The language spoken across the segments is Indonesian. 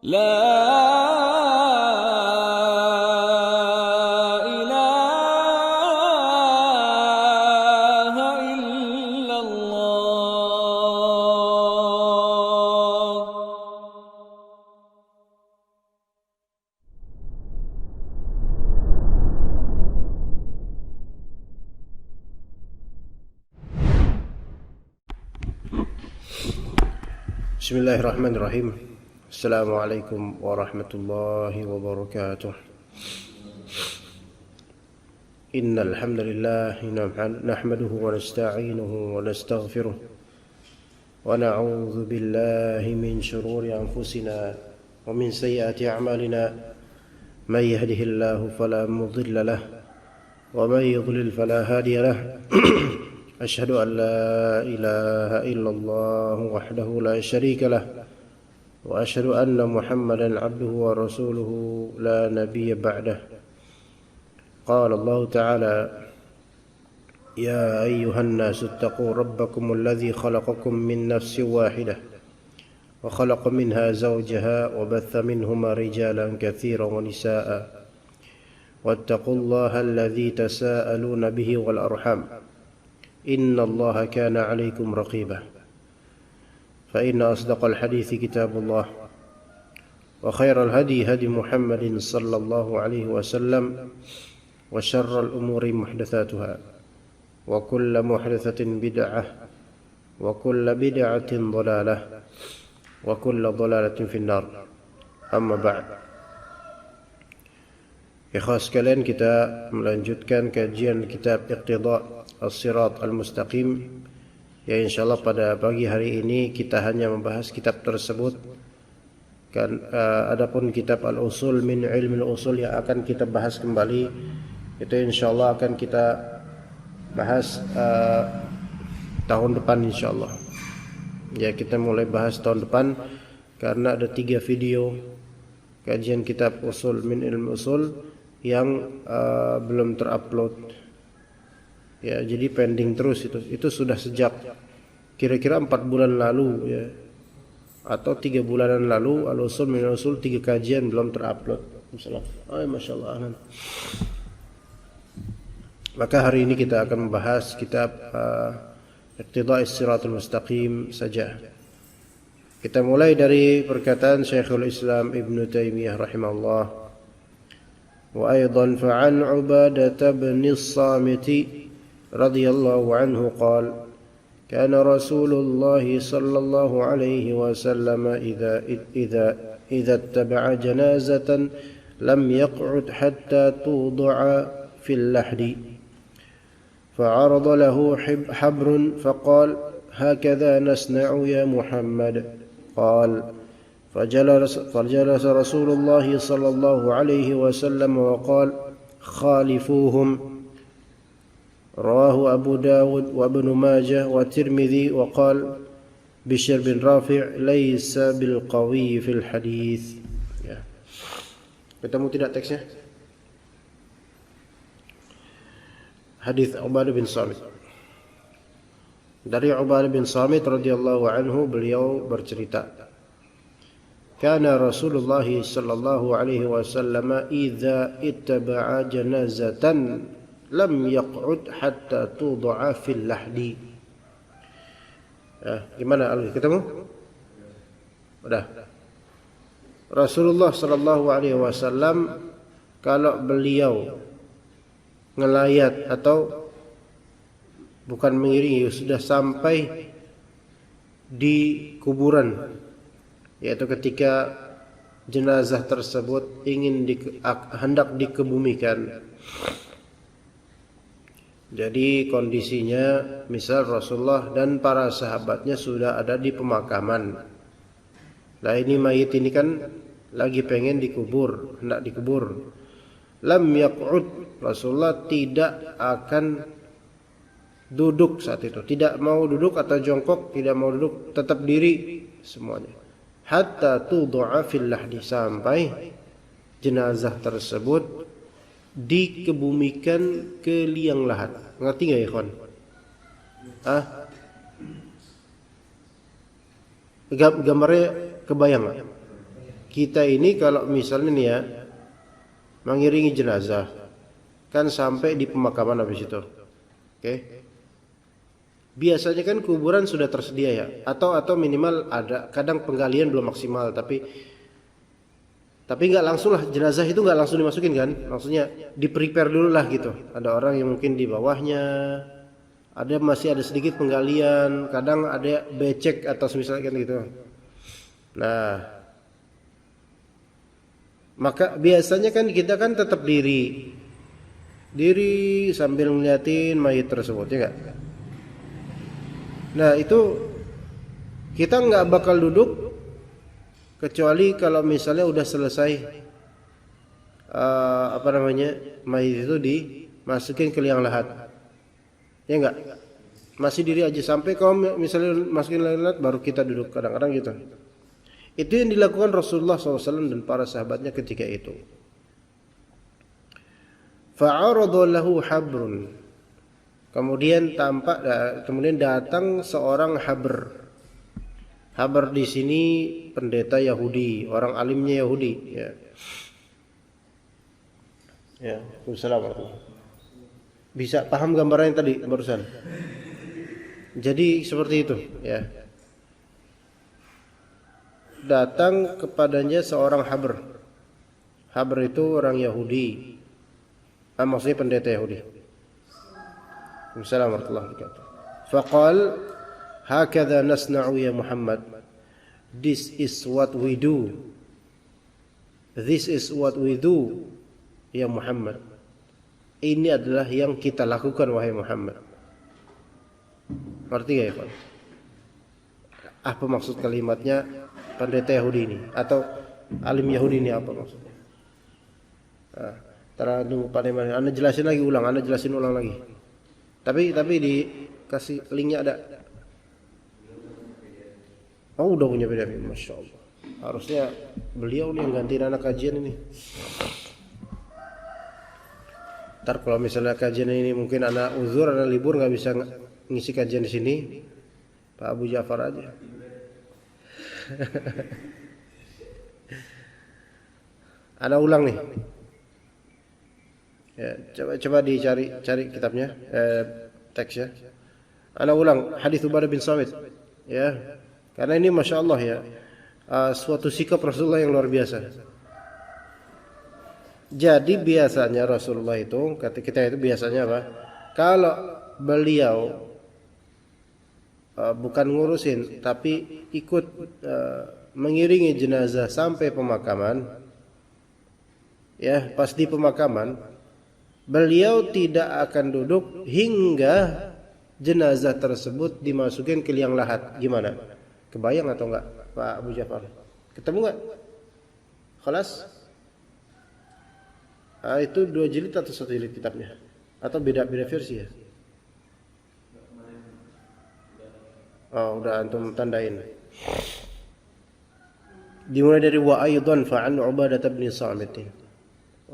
لا إله إلا الله. Bismillahirrahmanirrahim. Assalamualaikum warahmatullahi wabarakatuh. Innal hamdalillah nahmaduhu wa nasta'inuhu wa nastaghfiruh wa na'udzu billahi min shururi anfusina wa min sayyiati a'malina. May yahdihillahu fala mudilla lahu wa may yudlil fala hadiya lahu. Asyhadu an la ilaha illallah wahdahu la syarika lah wa asyhadu anna Muhammadan abduhu wa rasuluhu la nabiyya ba'dah. Qala Allah Ta'ala: Ya ayyuhan nasu ittaqu rabbakum alladhi khalaqakum min nafsin wahidah wa khalaqa minha zawjaha wa batha minhuma rijalan katsiran wa nisaa'a wattaqullaha alladhi tasaaluna bihi wal arham Inna Allah kana alaikum raqibah. Fa inna asdaqal hadithi kitabullah wa khairal hadi hadi Muhammadin sallallahu alaihi wasallam wa syarral umuri muhdatsatuha wa kullu muhdatsatin bid'ah wa kullu bid'atin dhalalah wa kullu dhalalatin finnar. Amma ba'd. Ikhwas sekalian, kita melanjutkan kajian kitab Iqtida' As-Sirat Al-Mustaqim, ya insyaallah pada pagi hari ini kita hanya membahas kitab tersebut. Adapun kitab Al-Usul min Ilmi Al-Usul yang akan kita bahas kembali, itu insyaallah akan kita bahas tahun depan insyaallah. Ya, kita mulai bahas tahun depan karena ada 3 video kajian kitab Usul min Ilmi Usul yang belum terupload. Ya, jadi pending terus itu sudah sejak kira-kira 4 bulan lalu ya, atau 3 bulanan lalu. Al-Usul min Usul 3 kajian belum terupload. Masyaallah. Maka hari ini kita akan membahas kitab Iqtida'is Siratal Mustaqim saja. Kita mulai dari perkataan Syekhul Islam Ibnu Taimiyah rahimahullah. Wa aidan fa'an Ubadah bin As-Samit رضي الله عنه قال كان رسول الله صلى الله عليه وسلم إذا اتبع جنازة لم يقعد حتى توضع في اللحد فعرض له حبر فقال هكذا نصنع يا محمد قال فجلس رسول الله صلى الله عليه وسلم وقال خالفوهم رواه أبو داود وابن ماجه والترمذي وقال بشر بن رافع ليس بالقوي في الحديث. Ya. Ketemu tidak teksnya? Hadis Ubadah bin Samit. Dari Ubadah bin Samit radhiyallahu anhu, beliau bercerita, Kana Rasulullah sallallahu alaihi wasallam idza ittaba'a janazatan lam yaq'ud hatta tud'a fil lahdi. Gimana Alwi? Ketemu? Udah. Rasulullah sallallahu alaihi wasallam kalau beliau ngelayat atau bukan mengiringi, sudah sampai di kuburan, yaitu ketika jenazah tersebut hendak dikebumikan. Jadi kondisinya misal Rasulullah dan para sahabatnya sudah ada di pemakaman. Nah, ini mayit ini kan lagi pengen dikubur, hendak dikubur. Lam yaq'ud, Rasulullah tidak akan duduk saat itu. Tidak mau duduk atau jongkok, tidak mau duduk, tetap diri semuanya. Hatta tud'a fil lahdi, sampai jenazah tersebut dikebumikan ke liang lahat. Ngerti nggak ya kawan? Gambarnya kebayang nggak? kita ini kalau misalnya nih ya mengiringi jenazah kan sampai di pemakaman habis itu. Oke. Biasanya kan kuburan sudah tersedia ya, atau minimal ada, kadang penggalian belum maksimal, tapi nggak langsung lah jenazah itu nggak langsung dimasukin kan, maksudnya di prepare dulu lah gitu. Ada orang yang mungkin di bawahnya, masih ada sedikit penggalian, kadang ada becek atau misalnya kan gitu. Nah, maka biasanya kan kita kan tetap diri sambil ngeliatin mayit tersebut ya nggak? Nah itu kita nggak bakal duduk kecuali kalau misalnya udah selesai mayit itu dimasukin ke liang lahat, ya nggak? Masih diri aja sampai kalau misalnya masukin liang lahat baru kita duduk, kadang-kadang gitu. Itu yang dilakukan Rasulullah SAW dan para sahabatnya ketika itu. Fa'arada lahu habrun. Kemudian datang seorang habr. Habr di sini pendeta Yahudi, orang alimnya Yahudi. Ya. Ya, Assalamualaikum. Bisa paham gambaran yang tadi barusan? Jadi seperti itu, ya. Datang kepadanya seorang habr. Habr itu orang Yahudi. Maksudnya pendeta Yahudi. Assalamualaikum warahmatullahi wabarakatuh. Faqal, hakadha nasna'u ya Muhammad. This is what we do. This is what we do ya Muhammad. Ini adalah yang kita lakukan wahai Muhammad. Ngerti gak ya Pak? Apa maksud kalimatnya pendeta Yahudi ini atau alim Yahudi ini, apa maksudnya? Tunggu Pak Neman, Anda jelasin ulang lagi. Tapi dikasih linknya ada. Oh udah punya PDF, Masya Allah. Harusnya beliau nih yang gantiin anak kajian ini. Ntar kalau misalnya kajian ini mungkin anak uzur, anak libur nggak bisa ngisi kajian di sini, Pak Abu Ja'far aja. Ada ulang nih. Ya, coba dicari kitabnya, teksnya. Ana ulang hadis Ubadah bin Samit. Ya. Karena ini Masya Allah ya, suatu sikap Rasulullah yang luar biasa. Jadi biasanya Rasulullah itu, kata kita itu biasanya apa? Kalau beliau bukan ngurusin, tapi ikut mengiringi jenazah sampai pemakaman, ya pas di pemakaman, beliau tidak akan duduk hingga jenazah tersebut dimasukin ke liang lahat. Gimana? Kebayang atau enggak Pak Abu Ja'far? Ketemu enggak? Khalas? Itu 2 jilid atau 1 jilid kitabnya? Atau beda versi ya? Oh, udah antum tandain. Dimulai dari wa aidan fa'an Ubadah bin Samit.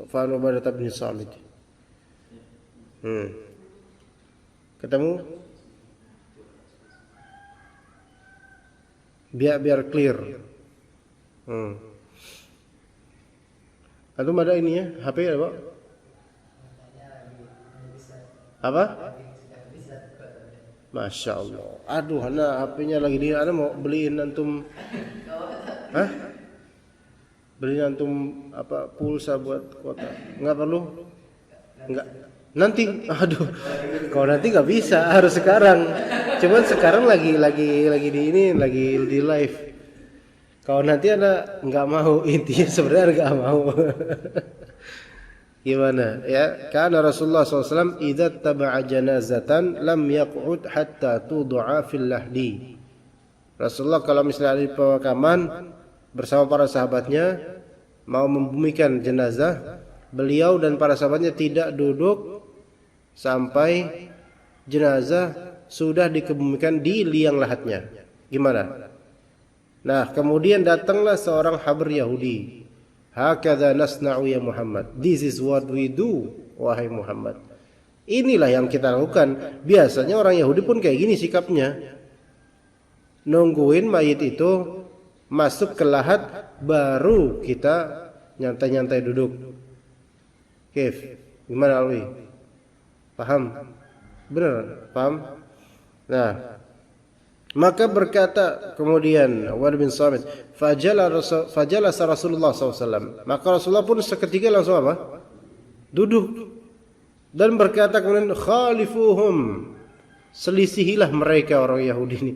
Fa'an Ubadah bin Samit. Ketemu? Biar clear. Antum ada ini ya, HP ada Pak? Apa? Masya Allah. Aduh, anak HP-nya lagi di, anak mau beliin antum. Hah? Beliin antum apa pulsa buat kuota? Enggak perlu? Enggak. Nanti, aduh, kalau nanti nggak bisa, harus sekarang. Cuman sekarang lagi di ini, lagi di live. Kalau nanti Anda nggak mau, intinya sebenarnya nggak mau. Gimana? Ya, karena Rasulullah SAW idza taba'a janazatan lam yaq'ud hatta tud'a fil lahdi. Rasulullah kalau misalnya ada di pemakaman bersama para sahabatnya mau membumikan jenazah, beliau dan para sahabatnya tidak duduk sampai jenazah sudah dikebumikan di liang lahatnya. Gimana? Nah, kemudian datanglah seorang habr Yahudi. Hakadha nasna'u ya Muhammad. This is what we do, wahai Muhammad. Inilah yang kita lakukan. Biasanya orang Yahudi pun kayak gini sikapnya. Nungguin mayit itu masuk ke lahat, baru kita nyantai-nyantai duduk. Kif, gimana Alwi? Paham? Benar, paham? Nah, maka berkata kemudian Ubad bin Samit, fajalasa Rasulullah SAW. Maka Rasulullah pun seketika langsung apa? Duduk. Dan berkata kemudian, khalifuhum, selisihilah mereka orang Yahudi ini.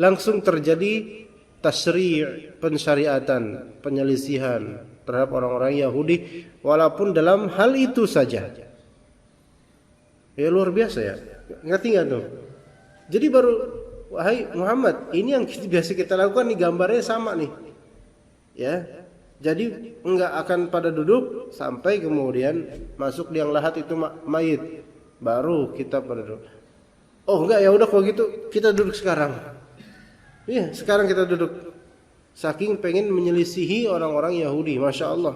Langsung terjadi tasyri', pensyariatan, penyelisihan terhadap orang-orang Yahudi, walaupun dalam hal itu saja. Ya luar biasa ya. Ngerti nggak tuh? Jadi baru, wahai Muhammad, ini yang biasa kita lakukan nih, gambarnya sama nih. Ya. Jadi enggak akan pada duduk sampai kemudian masuk liang lahat itu mayit, baru kita pada duduk. Oh enggak, ya udah kalau gitu kita duduk sekarang. Iya, sekarang kita duduk. Saking pengen menyelisihi orang-orang Yahudi, masya Allah.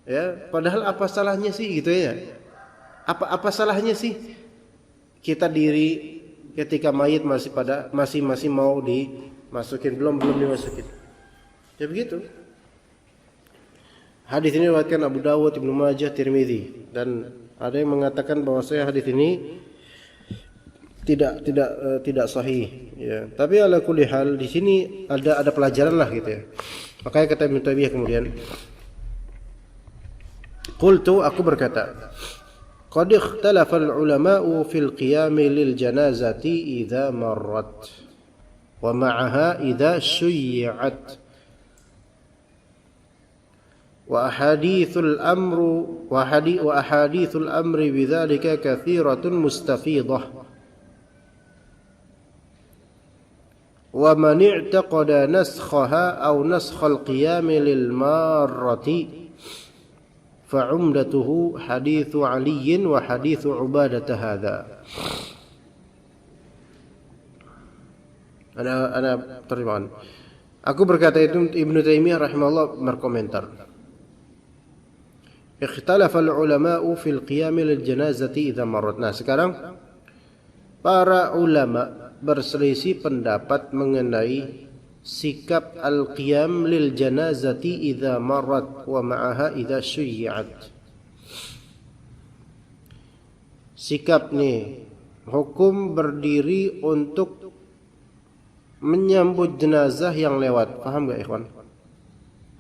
Ya, padahal apa salahnya sih gitu ya? Apa salahnya sih kita diri ketika mayit masih mau dimasukin, belum dimasukin. Ya begitu. Hadis ini diriwayatkan Abu Dawud, Ibnu Majah, Tirmidzi, dan ada yang mengatakan bahwasanya hadis ini tidak sahih ya. Tapi ala kulli hal di sini ada pelajaran lah gitu ya. Makanya kata Ibnu Taimiyah kemudian, qultu, aku berkata, qad ikhtalafa al-ulama'u fil qiyam lil janazati idza marrat wa ma'aha idza syuyyi'at wa ahadithul amri bidzalika katsiratun mustafidah wa man i'taqada naskhaha aw naskhal qiyam lil marrati fa'umdatuhu hadithu Ali wa hadithu Ubadah hadza. Ana terjemahan. Aku berkata itu, Ibnu Taimiyah rahimahullah berkomentar, ikhtalafa al-ulama'u fil qiyam lil janazati idza marrat. Nah, sekarang para ulama berselisih pendapat mengenai sikap al-qiyam lil janazati idza marrat wa ma'aha idza syuyyi'at. Sikap nih, hukum berdiri untuk menyambut jenazah yang lewat. Paham enggak ikhwan?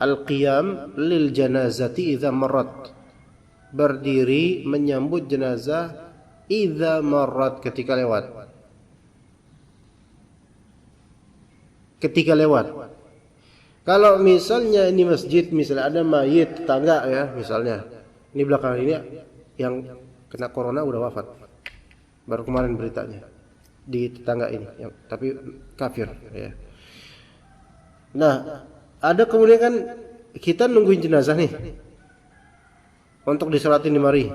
Al-qiyam lil janazati idza marrat, berdiri menyambut jenazah idza marrat, ketika lewat. Ketika lewat. Kalau misalnya ini masjid, misalnya ada mayit tetangga ya, misalnya ini belakang ini yang kena corona udah wafat, baru kemarin beritanya di tetangga ini, yang tapi kafir ya. Nah, ada kemudian kan kita nungguin jenazah nih untuk disolatin di mari.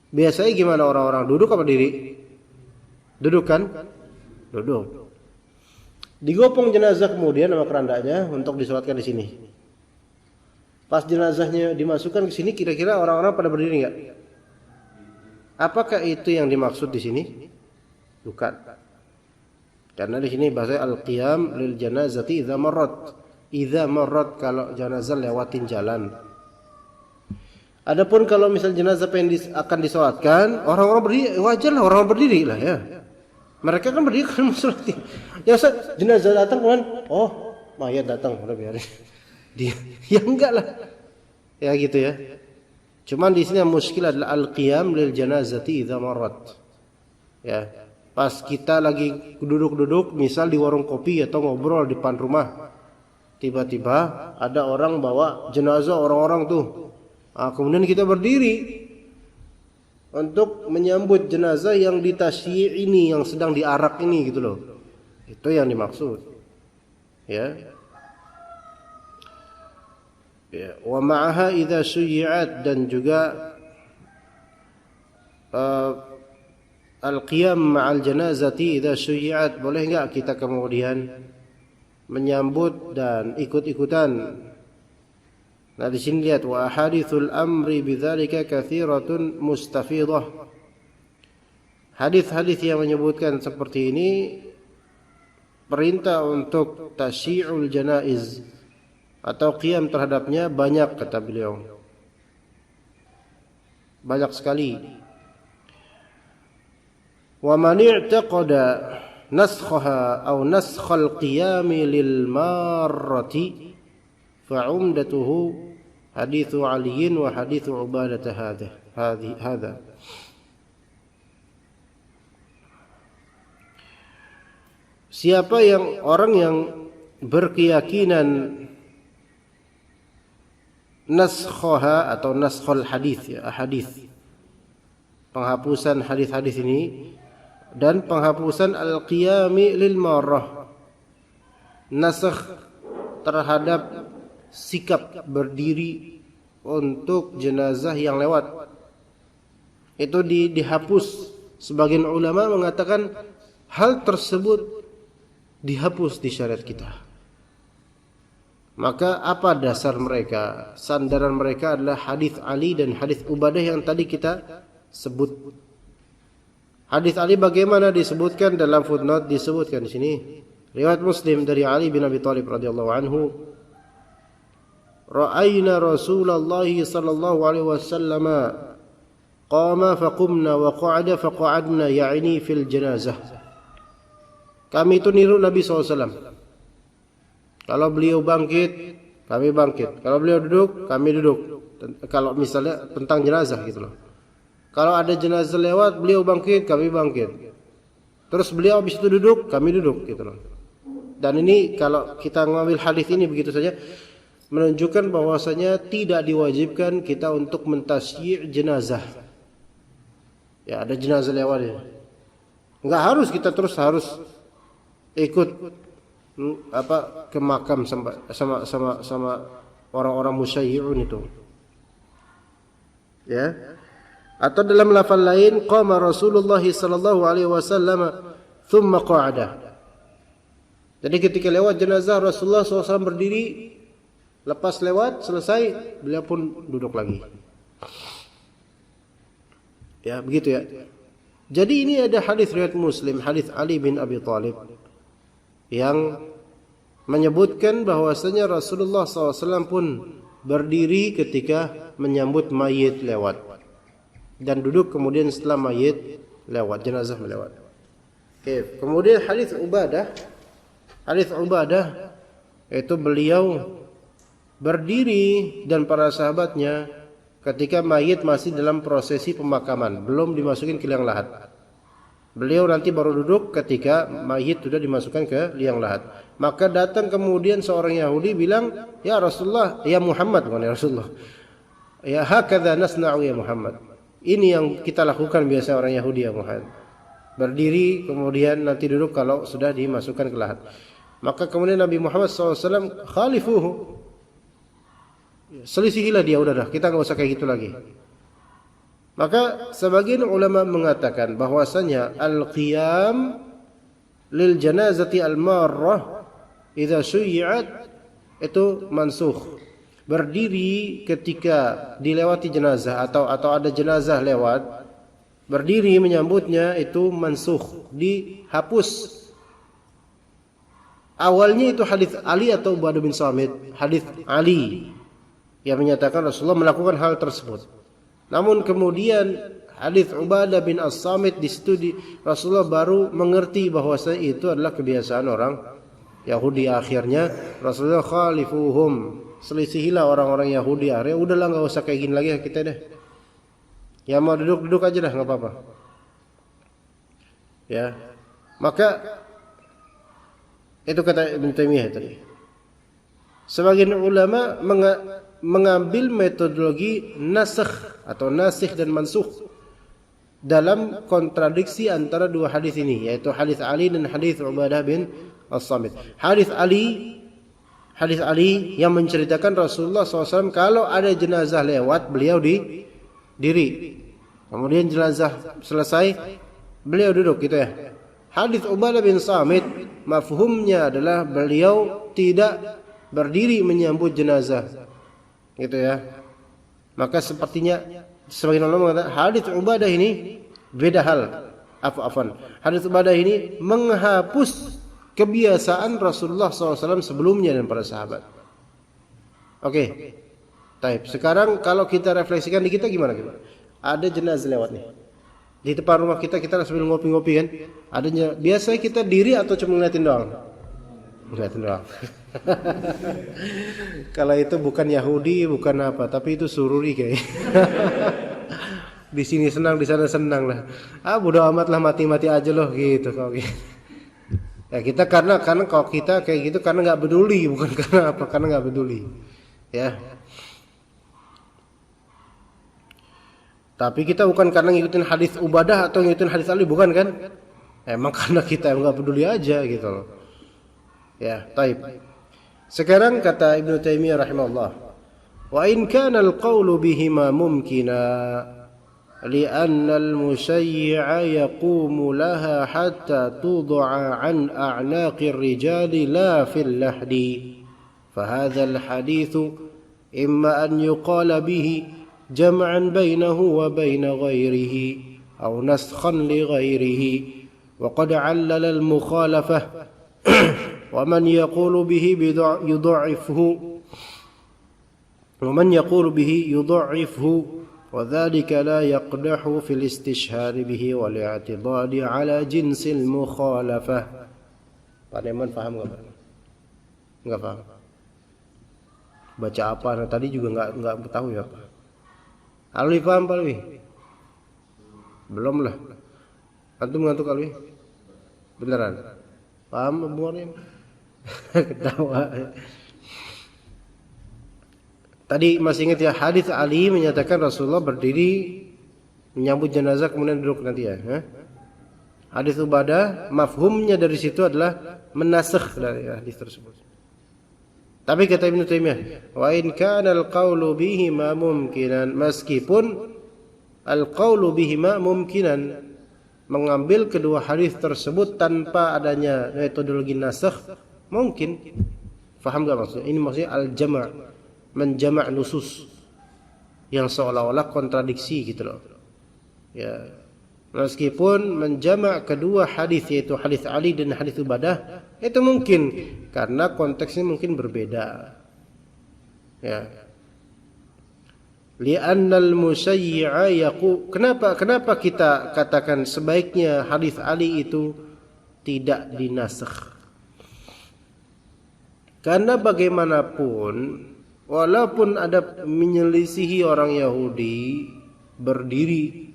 Biasanya gimana orang-orang, duduk apa diri? Duduk kan? Duduk. Digopong jenazah kemudian sama kerandanya untuk disolatkan di sini. Pas jenazahnya dimasukkan ke sini, kira-kira orang-orang pada berdiri enggak? Apakah itu yang dimaksud di sini? Bukan. Karena di sini bahasa al-qiyam lil janazati idza marrat. Idza marrat, kalau jenazah lewatin jalan. Adapun kalau misal jenazah akan disolatkan, orang-orang berdiri, wajarlah orang berdiri lah ya. Mereka kan berdiri kan musolatin. Ya Ustaz, jenazah datang kan, oh mayat datang, udah biarin. Dia, ya enggak lah. Ya gitu ya. Cuman di sini yang muskil adalah al-qiyam lil janazati idza marrat. Ya, pas kita lagi duduk-duduk misal di warung kopi atau ngobrol di depan rumah, tiba-tiba ada orang bawa jenazah orang-orang tuh. Nah, kemudian kita berdiri untuk menyambut jenazah yang ditasyi' ini, yang sedang diarak ini gitu loh. Itu yang dimaksud. Ya. Ya, wa ma'aha idza syuyyi'at, dan juga al-qiyam ma'al janazati idza syuyyi'at. Boleh enggak kita kemudian menyambut dan ikut-ikutan? Nah, di sini lihat, wa hadithul amri bidzalika katsiratun mustafidah. Hadis-hadis yang menyebutkan seperti ini, perintah untuk tasyi'ul janaiz, atau qiyam terhadapnya banyak, kata beliau. Banyak sekali. Wa man i'taqada naskhaha aw naskhal qiyam lil marrati fa 'umdatuhu hadithu Ali wa hadithu Ubadah hadha. Siapa orang yang berkeyakinan naskhaha atau naskhul hadis, ya, hadis, penghapusan hadis-hadis ini, dan penghapusan al-qiyami lil marrah, nasakh terhadap sikap berdiri untuk jenazah yang lewat, itu dihapus. Sebagian ulama mengatakan hal tersebut dihapus di syariat kita. Maka apa dasar mereka? Sandaran mereka adalah hadis Ali dan hadis Ubadah yang tadi kita sebut. Hadis Ali bagaimana disebutkan dalam footnote, disebutkan di sini. Riwayat Muslim dari Ali bin Abi Thalib radhiyallahu anhu, ra'ayna Rasulullah sallallahu alaihi wasallam qama faqumna wa qa'ada faqa'adna, ya'ni fil janazah. Kami itu niru Nabi SAW. Kalau beliau bangkit, kami bangkit. Kalau beliau duduk, kami duduk. Kalau misalnya tentang jenazah gitu loh. Kalau ada jenazah lewat, beliau bangkit, kami bangkit. Terus beliau habis itu duduk, kami duduk gitu loh. Dan ini kalau kita mengambil hadis ini begitu saja, menunjukkan bahwasanya tidak diwajibkan kita untuk mentasyi' jenazah. Ya, ada jenazah lewat ya. Enggak harus kita terus harus ikut ke makam sama orang-orang musyayyi'un itu. Ya. Atau dalam lafal lain, qama Rasulullah sallallahu alaihi wasallam thumma qa'ada. Jadi ketika lewat jenazah Rasulullah SAW berdiri, lepas lewat selesai beliau pun duduk lagi. Ya, begitu ya. Jadi ini ada hadis riwayat Muslim, hadis Ali bin Abi Thalib yang menyebutkan bahwasanya Rasulullah SAW pun berdiri ketika menyambut mayit lewat dan duduk kemudian setelah mayit lewat, jenazah melewat. Oke, kemudian hadis Ubadah itu beliau berdiri dan para sahabatnya ketika mayit masih dalam prosesi pemakaman, belum dimasukin ke liang lahat. Beliau nanti baru duduk ketika mayit sudah dimasukkan ke liang lahat. Maka datang kemudian seorang Yahudi bilang, "Ya Rasulullah, ya Muhammad," bukan ya Rasulullah. "Ya hakadha nasna'u ya Muhammad." Ini yang kita lakukan biasa orang Yahudi ya Muhammad. Berdiri kemudian nanti duduk kalau sudah dimasukkan ke lahat. Maka kemudian Nabi Muhammad SAW khalifuhu. Selisihilah dia, udah kita enggak usah kayak gitu lagi. Maka sebagian ulama mengatakan bahwasanya al-qiyam lil janazati al-marrah idza syuy'at itu mansukh. Berdiri ketika dilewati jenazah atau ada jenazah lewat, berdiri menyambutnya itu mansukh, dihapus. Awalnya itu hadis Ali atau Ubadah bin Samit, hadis Ali yang menyatakan Rasulullah melakukan hal tersebut. Namun kemudian hadis Ubadah bin As-Samit di situ Rasulullah baru mengerti bahwasanya itu adalah kebiasaan orang Yahudi. Akhirnya Rasulullah khalifuhum, selisihilah orang-orang Yahudi. Akhirnya udahlah enggak usah kayak gini lagi kita deh. Ya mau duduk-duduk aja dah, enggak apa-apa. Ya. Maka itu kata Ibn Taimiyah tadi. Sebagian ulama mengambil metodologi nasakh atau nasikh dan mansukh dalam kontradiksi antara dua hadis ini, yaitu hadis Ali dan hadis Ubadah bin As-Samit. Hadis Ali yang menceritakan Rasulullah SAW kalau ada jenazah lewat beliau diri, kemudian jenazah selesai beliau duduk gitu ya. Hadis Ubadah bin Samit mafhumnya adalah beliau tidak berdiri menyambut jenazah, gitu ya. Maka sepertinya sebagian ulama mengatakan hadis Ubadah ini beda hal. Hadis Ubadah ini menghapus kebiasaan Rasulullah SAW sebelumnya dan para sahabat. Oke. Taib. Sekarang kalau kita refleksikan di kita gimana? Ada jenazah lewat nih. Di depan rumah kita sambil ngopi-ngopi kan. Adanya biasanya kita diri atau cuma ngeliatin doang? Ngeliatin doang. Kalau itu bukan Yahudi, bukan apa, tapi itu sururi kayak. Di sini senang, di sana senang lah. Bodo amat lah, mati-mati aja loh gitu kalau gitu. Ya kita karena kalau kita kayak gitu karena nggak peduli, bukan karena apa, karena nggak peduli. Ya. Tapi kita bukan karena ngikutin hadis Ubadah atau ngikutin hadis Ali, bukan kan? Emang karena kita yang nggak peduli aja gitu loh. Ya, taib. Sekarang kata Ibnu Taimiyah rahimahullah, wa in kana al-qawlu bihima mumkina لأن المشيع يقوم لها حتى توضع عن أعناق الرجال لا في اللحد فهذا الحديث إما أن يقال به جمعا بينه وبين غيره أو نسخا لغيره وقد علل المخالفة ومن يقول به يضعفه وذلك لا يقدح في الاستشهار به والاعتضاد على جنس المخالفة. Pak Neman paham nggak? Nggak paham. Baca apa? Nah, tadi juga nggak tahu ya. Alwi paham Pak Alwi? Belum lah. Antum ngantuk Alwi? Beneran? Paham Abu Maryam? Ketawa. Tadi masih ingat ya, hadis Ali menyatakan Rasulullah berdiri menyambut jenazah kemudian duduk nanti ya. Hadis Ubadah mafhumnya dari situ adalah menasakh dari hadis tersebut. Tapi kata Ibnu Taimiyah, wa in kana al-qawlu bihima mumkinan, meskipun al-qawlu bihima mumkinan, mengambil kedua hadis tersebut tanpa adanya metodologi nasakh mungkin. Faham enggak maksudnya? Ini maksudnya al-jama', menjama' nusus yang seolah-olah kontradiksi gitu loh. Ya. Meskipun menjama' kedua hadis yaitu hadis Ali dan hadis Ubadah itu mungkin karena konteksnya mungkin berbeda. Ya. Li'annal musayyi'a kenapa kita katakan sebaiknya hadis Ali itu tidak dinasakh? Karena bagaimanapun walaupun ada menyelisihi orang Yahudi berdiri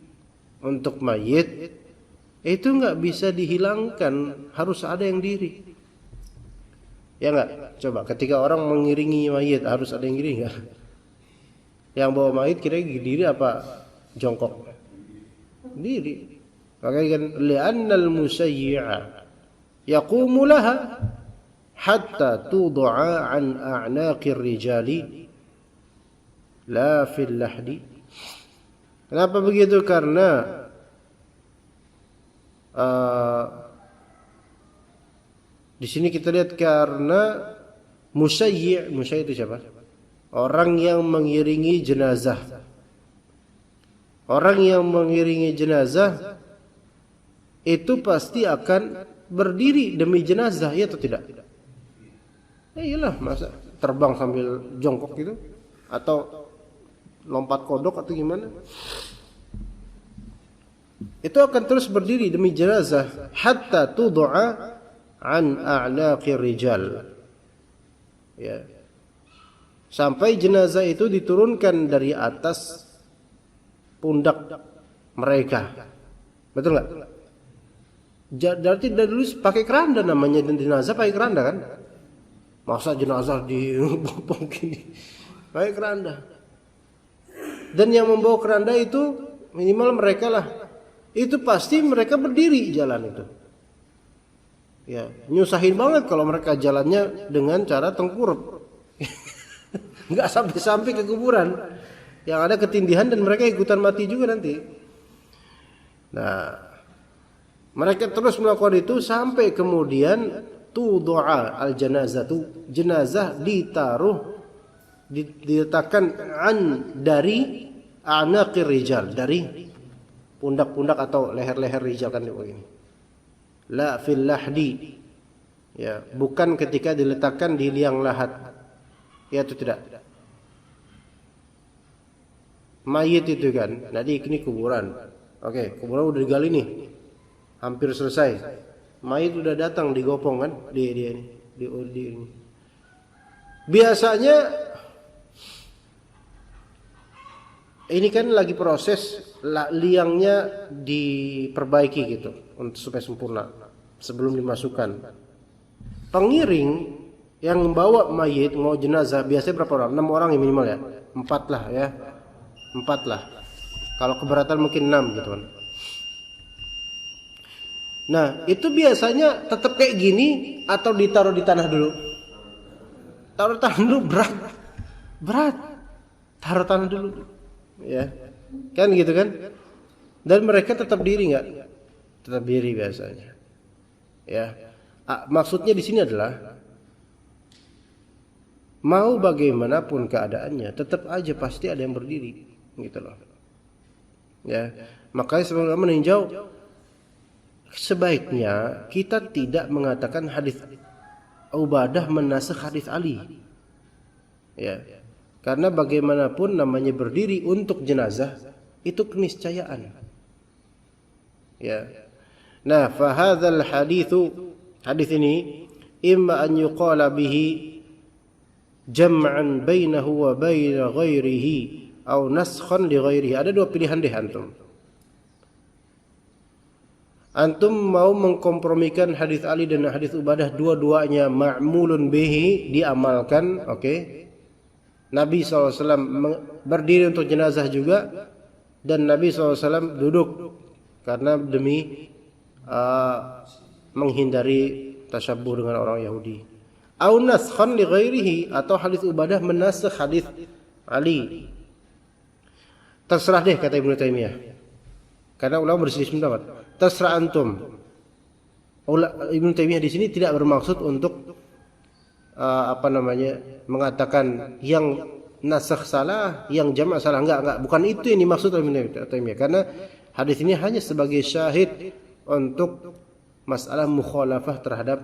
untuk mayit, itu nggak bisa dihilangkan, harus ada yang diri. Ya nggak? Coba ketika orang mengiringi mayit harus ada yang diri nggak? Yang bawa mayit kira-kira diri apa jongkok? Diri. Makanya kan li'annal musayyi'a yaqumu laha hatta tud'a an a'naqir rijali la fil lahdi. Kenapa begitu? Karena di sini kita lihat karena musayyi' itu siapa? Orang yang mengiringi jenazah. Orang yang mengiringi jenazah itu pasti akan berdiri demi jenazah, ya atau tidak? Iyalah, masa terbang sambil jongkok gitu atau lompat kodok atau gimana? Itu akan terus berdiri demi jenazah hatta tud'a an a'naqir rijal. Ya. Sampai jenazah itu diturunkan dari atas pundak mereka. Betul enggak? Berarti dari dulu pakai keranda namanya, dan jenazah pakai keranda kan? Masa jenazah dibopong gini? Pakai keranda. Dan yang membawa keranda itu minimal mereka lah. Itu pasti mereka berdiri jalan itu. Ya, nyusahin banget kalau mereka jalannya dengan cara tengkurap. Enggak sampai ke kuburan. Yang ada ketindihan dan mereka ikutan mati juga nanti. Nah, mereka terus melakukan itu sampai kemudian tudu'a al-janazatu, jenazah diletakkan dari anaqir rijal, dari pundak-pundak atau leher-leher rijal kan begini. La fil lahdi. Ya, bukan ketika diletakkan di liang lahat. Ya, itu tidak. mayit itu kan. Nah, ini kuburan. Oke, kuburan udah digali nih. Hampir selesai. Mayit udah datang digopong kan di ini. Biasanya ini kan lagi proses liangnya diperbaiki gitu untuk supaya sempurna sebelum dimasukkan. Pengiring yang membawa mayit mau jenazah biasanya berapa orang? 6 orang ya minimal ya. 4 lah ya. 4 lah. Kalau keberatan mungkin 6 gitu kan. Nah, itu biasanya tetap kayak gini atau ditaruh di tanah dulu? Taruh tanah dulu berat. Taruh tanah dulu. Ya, kan gitu kan? Dan mereka tetap diri nggak? Tetap diri biasanya. Ya, maksudnya di sini adalah mau bagaimanapun keadaannya, tetap aja pasti ada yang berdiri, gitu loh. Ya, makanya sebelum meninjau, sebaiknya kita tidak mengatakan hadis Ubadah menasakh hadis Ali. Ya. Karena bagaimanapun namanya berdiri untuk jenazah itu keniscayaan. Ya. Nah, fa hadzal hadis ini imma an yuqala bihi jam'an bainahu wa bain ghairihi atau naskhan li ghairihi. Ada dua pilihan deh antum. Antum mau mengkompromikan hadis Ali dan hadis Ubadah, dua-duanya ma'mulun bihi, diamalkan, oke. Nabi SAW berdiri untuk jenazah juga, dan Nabi SAW duduk karena demi menghindari tasyabuh dengan orang Yahudi. Au naskhan li ghairihi, atau hadis Ubadah menasakh hadis Ali. Terserah deh kata Ibnu Taimiyah. Karena ulama berselisih pendapat. Terserah antum. Ibnu Taimiyah di sini tidak bermaksud untuk mengatakan yang nasakh salah, yang jamak salah, enggak, bukan itu yang dimaksud oleh Ibnu Taimiyah. Karena hadis ini hanya sebagai syahid untuk masalah mukhalafah terhadap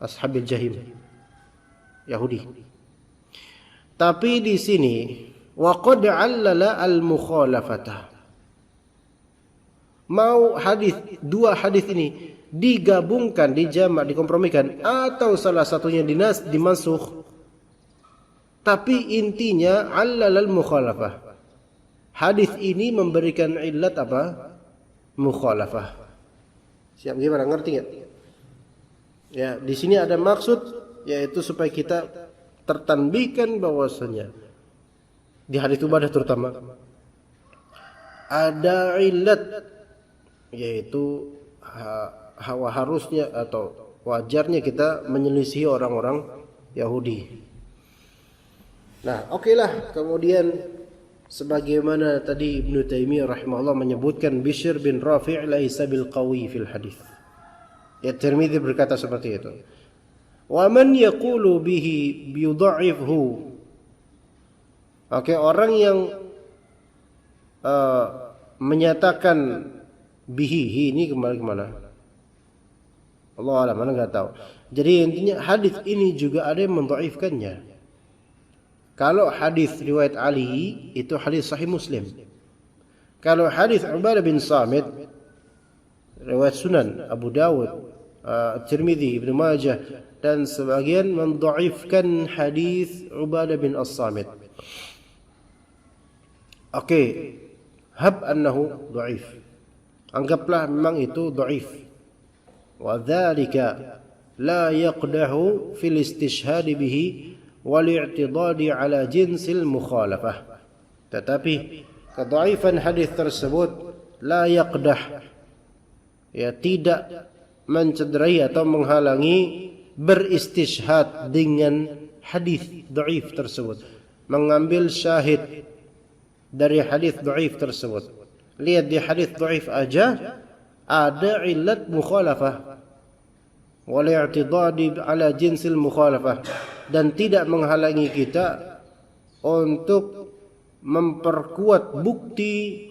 ashabil jahim, Yahudi. Tapi di sini wa qad 'allala al-mukhalafata. Mau dua hadis ini digabungkan, dijamak, dikompromikan, atau salah satunya dimansukh, tapi intinya 'allalal mukhalafah. Hadis ini memberikan illat apa? Mukhalafah. Siap gimana? Ngerti enggak? Ya, di sini ada maksud, yaitu supaya kita tertanbihkan bahwasanya di hadis Ubadah terutama ada illat, yaitu harusnya atau wajarnya kita menyelisihi orang-orang Yahudi. Nah, okelah. Kemudian sebagaimana tadi Ibnu Taimiyah rahimahullah menyebutkan Bishr bin Rafi' laisa bil qawi fil hadis. Ya, Tirmidzi berkata seperti itu. Wa man yaqulu bihi yudha'ifhu. Oke, orang yang menyatakan bihi, ini kembali kemana? Allah alam, mana nggak tahu. Jadi intinya hadis ini juga ada yang mendhaifkannya. Kalau hadis riwayat Ali itu hadis sahih Muslim. Kalau hadis Ubadah bin Samit riwayat Sunan Abu Dawud, Tirmidzi, Ibnu Majah, dan sebagian mendhaifkan hadis Ubadah bin As-Samit. Oke, hab annahu dhaif. Anggaplah memang itu dhaif. Wa dzalika la yaqdahu fil istishhad bihi wal i'tidad ala jinsil mukhalafah. Tetapi kedhaifan hadis tersebut la yaqdah, ya, tidak mencederai atau menghalangi beristishhad dengan hadis dhaif tersebut, mengambil syahid dari hadis dhaif tersebut. Lihat di hadis dhaif aja ada illat mukhalafah wal i'tidad ala jinsil mukhalafah, dan tidak menghalangi kita untuk memperkuat bukti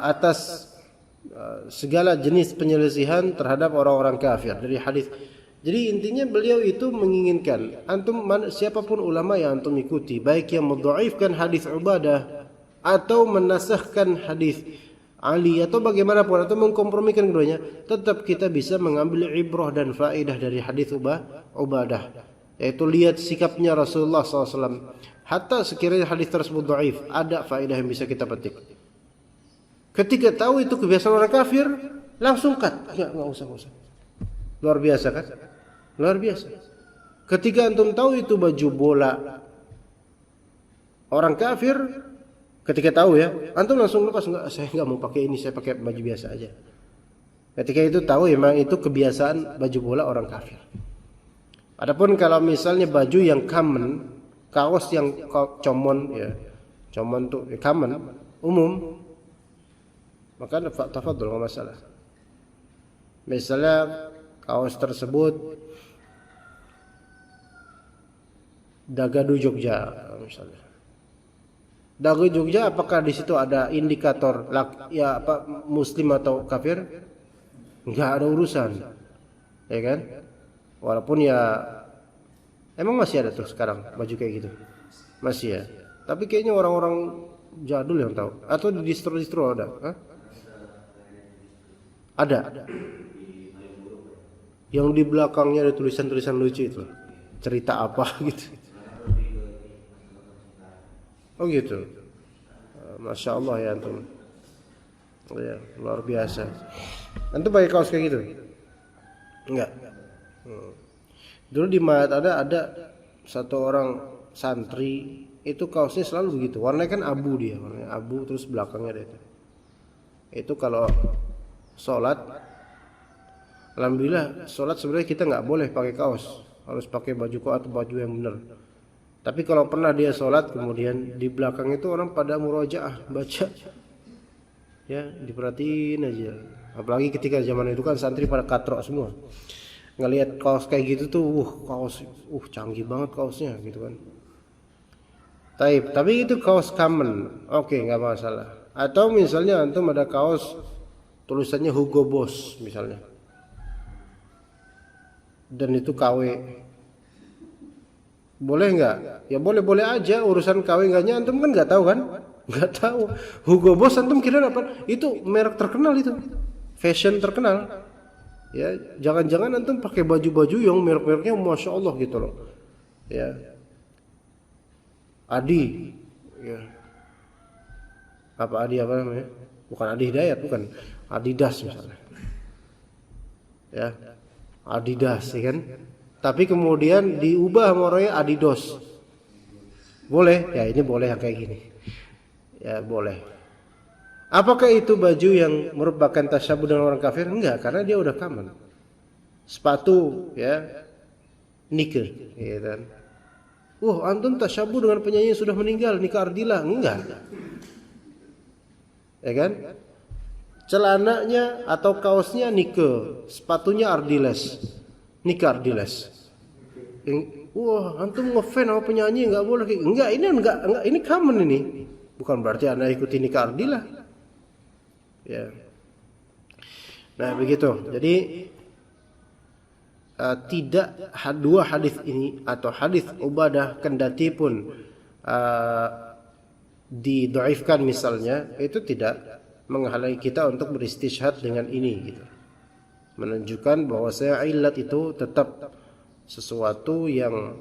atas segala jenis penyelisihan terhadap orang-orang kafir dari hadis. Jadi intinya beliau itu menginginkan antum, siapapun ulama yang antum ikuti, baik yang mendhaifkan hadis Ubadah atau menasahkan hadis Ali atau bagaimanapun atau mengkompromikan keduanya, tetap kita bisa mengambil ibrah dan faedah dari hadis Ubadah, yaitu lihat sikapnya Rasulullah SAW. Hatta sekiranya hadis tersebut dhaif, ada faedah yang bisa kita petik. Ketika tahu itu kebiasaan orang kafir, langsung cut. Enggak usah. Luar biasa kan? Luar biasa. Ketika antum tahu itu baju bola orang kafir, ketika tahu ya, antum langsung lepas. Enggak, saya enggak mau pakai ini, saya pakai baju biasa aja. Ketika itu tahu memang itu kebiasaan baju bola orang kafir. Adapun kalau misalnya baju yang common, kaos yang common ya, common tuh common, umum, maka tafadhol enggak masalah. Misalnya kaos tersebut Dagadu Jogja misalnya. Dagadu Jogja, apakah di situ ada indikator ya apa muslim atau kafir? Enggak ada urusan. Ya kan? Walaupun ya emang masih ada tuh sekarang baju kayak gitu. Masih ya. Tapi kayaknya orang-orang jadul yang tahu, atau di distro-distro ada. Hah? Ada. Yang di belakangnya ada tulisan-tulisan lucu itu. Cerita apa gitu. Oh gitu. Masya Allah ya antum. Ya, luar biasa. Antum pakai kaos kayak gitu? Enggak. Dulu di Mahat ada satu orang santri, itu kaosnya selalu begitu. Warnanya kan abu dia, warnanya abu terus belakangnya ada itu. Itu kalau sholat, alhamdulillah sholat sebenarnya kita nggak boleh pakai kaos, harus pakai baju atau baju yang benar. Tapi kalau pernah dia sholat kemudian di belakang itu orang pada murojaah baca, ya diperhatiin aja. Apalagi ketika zaman itu kan santri pada katrok semua, ngelihat kaos kayak gitu tuh, kaos, canggih banget kaosnya gitu kan. Tapi itu kaos common, oke nggak masalah. Atau misalnya antum ada kaos tulisannya Hugo Boss misalnya, dan itu KW, boleh nggak? Ya boleh aja, urusan KW enggaknya antum kan nggak tahu kan? Nggak tahu. Hugo Boss antum kira apa? Itu merek terkenal, itu fashion terkenal. Ya jangan-jangan antum pakai baju-baju yang merek-mereknya masya Allah gitu loh. Ya Adi, ya apa Adi apa namanya? Bukan Adi Hidayat, bukan, Adidas misalnya. Ya Adidas, ya kan? Tapi kemudian diubah sama orangnya Adidas. Boleh? Ya ini boleh yang kayak gini. Ya boleh. Apakah itu baju yang merupakan tasyabuh dengan orang kafir? Enggak, karena dia udah common. Sepatu ya Nike, ya kan? Antum tasyabuh dengan penyanyi yang sudah meninggal, Nika Ardila? Enggak. Ya kan? Celananya atau kaosnya Nike, sepatunya Ardiles, Nika Ardiles. Antum ngefans sama penyanyi enggak boleh. Enggak, ini common ini. Bukan berarti Anda ikuti Nika Ardila. Ya. Nah, begitu. Jadi tidak dua hadis ini atau hadis Ubadah kendati pun didhaifkan misalnya, itu tidak menghalangi kita untuk beristishhad dengan ini gitu. Menunjukkan bahwa illat itu tetap sesuatu yang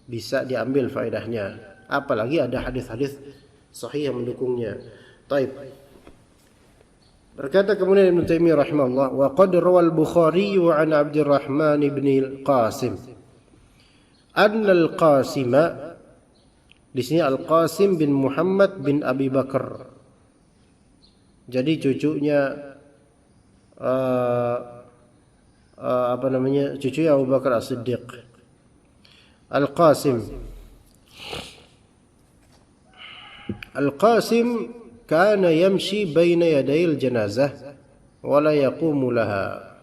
bisa diambil faedahnya, apalagi ada hadis-hadis sahih yang mendukungnya. Taib. Berkata kemudian Ibnu Taimiyah rahimahullah, wa qad rawal Bukhari an Abdurrahman ibn al-Qasim anna al-Qasima, di sini Al-Qasim bin Muhammad bin Abi Bakar, jadi cucunya cucunya Abu Bakar As-Siddiq. Al-Qasim kana yamshi baina yadayil janazah wa la yaqumu laha.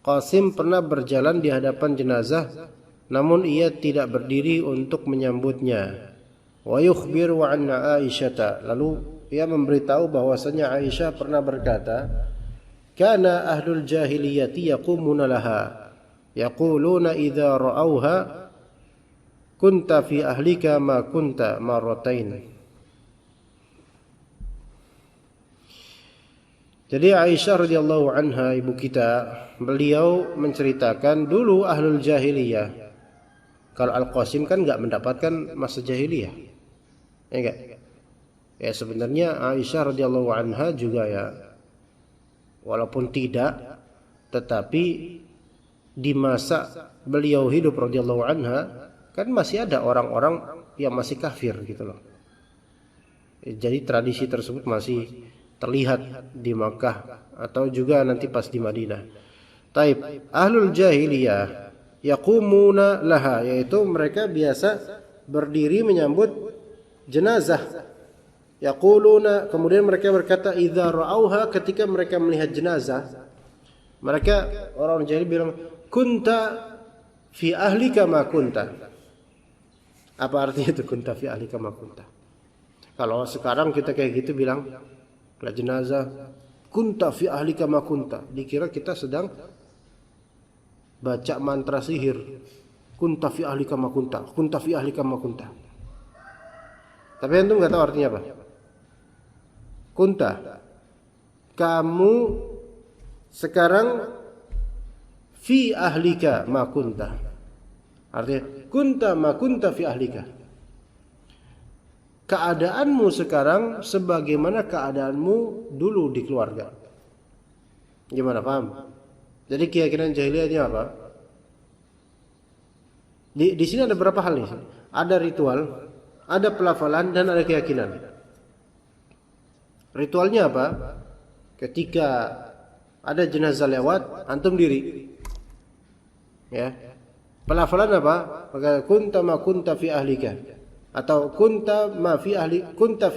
Qasim pernah berjalan di hadapan jenazah, namun ia tidak berdiri untuk menyambutnya. Wa yukhbiru an Aisyah, lalu ia memberitahu bahwasanya Aisyah pernah berkata, kana ahlul jahiliyati yaqumuna laha yaquluna idza ra'awha kunta fi ahlika ma kunta marratain. Jadi Aisyah radhiyallahu anha, ibu kita, beliau menceritakan dulu ahlul jahiliyah. Kalau Al-Qasim kan nggak mendapatkan masa jahiliyah, ya enggak? Ya sebenarnya Aisyah radhiyallahu anha juga ya, walaupun tidak, tetapi di masa beliau hidup radhiyallahu anha kan masih ada orang-orang yang masih kafir gitu loh. Jadi tradisi tersebut masih terlihat di Makkah atau juga nanti pas di Madinah. Taib, ahlul jahiliyah yaqumuna laha, yaitu mereka biasa berdiri menyambut jenazah. Yaquluna, kemudian mereka berkata idza ra'auha, ketika mereka melihat jenazah, mereka orang jahil bilang kunta fi ahlika ma kunta. Apa artinya itu kunta fi ahlika ma kunta? Kalau sekarang kita kayak gitu bilang lihat jenazah kunta fi ahlika ma kunta, dikira kita sedang baca mantra sihir. Kunta fi ahlika ma kunta, kunta fi ahlika ma kunta. Tapi antum enggak tahu artinya apa. Kunta, kamu sekarang fi ahlika ma kunta. Artinya kunta ma kunta fi ahlika. Keadaanmu sekarang sebagaimana keadaanmu dulu di keluarga. Gimana, paham? Jadi keyakinan jahiliyahnya apa? Di sini ada beberapa hal nih. Ada ritual, ada pelafalan, dan ada keyakinan. Ritualnya apa? Ketika ada jenazah lewat, antum diri. Ya. Pelafalan apa? Maka kunta ma kunta fi ahlika. Atau kunta fi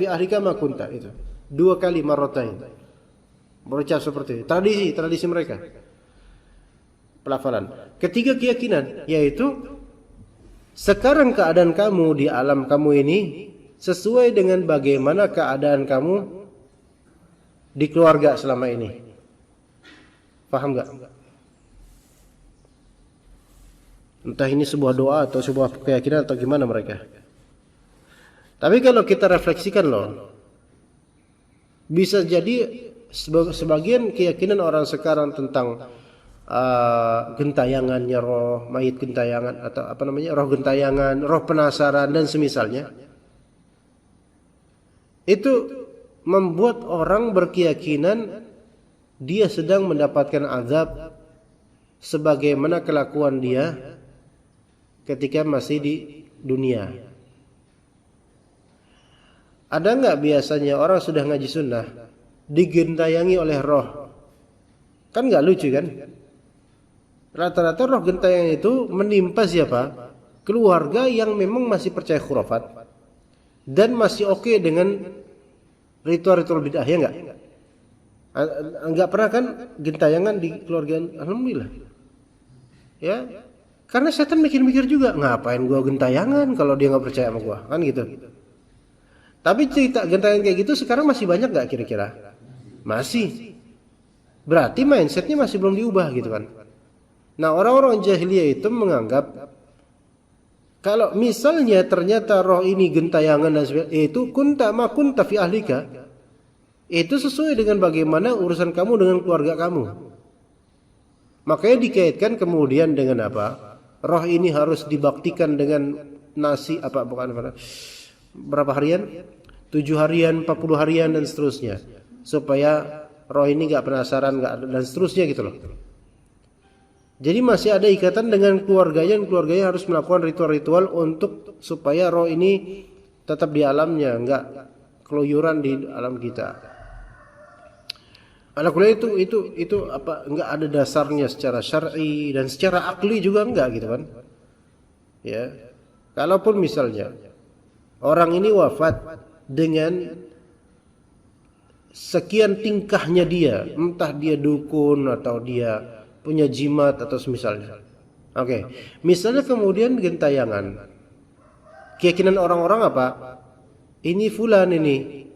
ahlika ma kunta, itu 2 kali marratain. Berucap seperti itu. Tradisi mereka. Pelafalan. Ketiga keyakinan, yaitu sekarang keadaan kamu di alam kamu ini sesuai dengan bagaimana keadaan kamu di keluarga selama ini. Paham enggak? Entah ini sebuah doa atau sebuah keyakinan atau gimana mereka. Tapi kalau kita refleksikan loh, bisa jadi sebagian keyakinan orang sekarang tentang gentayangannya roh, mayit gentayangan atau apa namanya, roh gentayangan, roh penasaran dan semisalnya, itu membuat orang berkeyakinan dia sedang mendapatkan azab sebagaimana kelakuan dia ketika masih di dunia. Ada nggak biasanya orang sudah ngaji sunnah digentayangi oleh roh? Kan nggak lucu kan? Rata-rata roh gentayangan itu menimpa siapa? Keluarga yang memang masih percaya khurafat dan masih oke dengan ritual-ritual bid'ah, ya nggak? Nggak pernah kan gentayangan di keluarga? Alhamdulillah. Ya, karena setan mikir-mikir juga, ngapain gua gentayangan kalau dia nggak percaya sama gua, kan gitu. Tapi cerita gentayangan kayak gitu sekarang masih banyak nggak kira-kira? Masih. Berarti mindsetnya masih belum diubah gitu kan. Nah, orang-orang jahiliyah itu menganggap kalau misalnya ternyata roh ini gentayangan dan sebagainya, itu kunta ma kunta fi ahlika, itu sesuai dengan bagaimana urusan kamu dengan keluarga kamu. Makanya dikaitkan kemudian dengan apa? Roh ini harus dibaktikan dengan nasi apa berapa harian? 7 harian, 40 harian dan seterusnya. Supaya roh ini enggak penasaran, dan seterusnya gitu loh. Jadi masih ada ikatan dengan keluarganya, dan keluarganya harus melakukan ritual-ritual untuk supaya roh ini tetap di alamnya, enggak keluyuran di alam kita. Ala kulli itu apa, enggak ada dasarnya secara syar'i dan secara akli juga enggak gitu kan. Ya. Kalaupun misalnya orang ini wafat dengan sekian tingkahnya dia, entah dia dukun atau dia punya jimat atau semisalnya. Oke. Misalnya kemudian gentayangan. Keyakinan orang-orang apa? Ini fulan ini.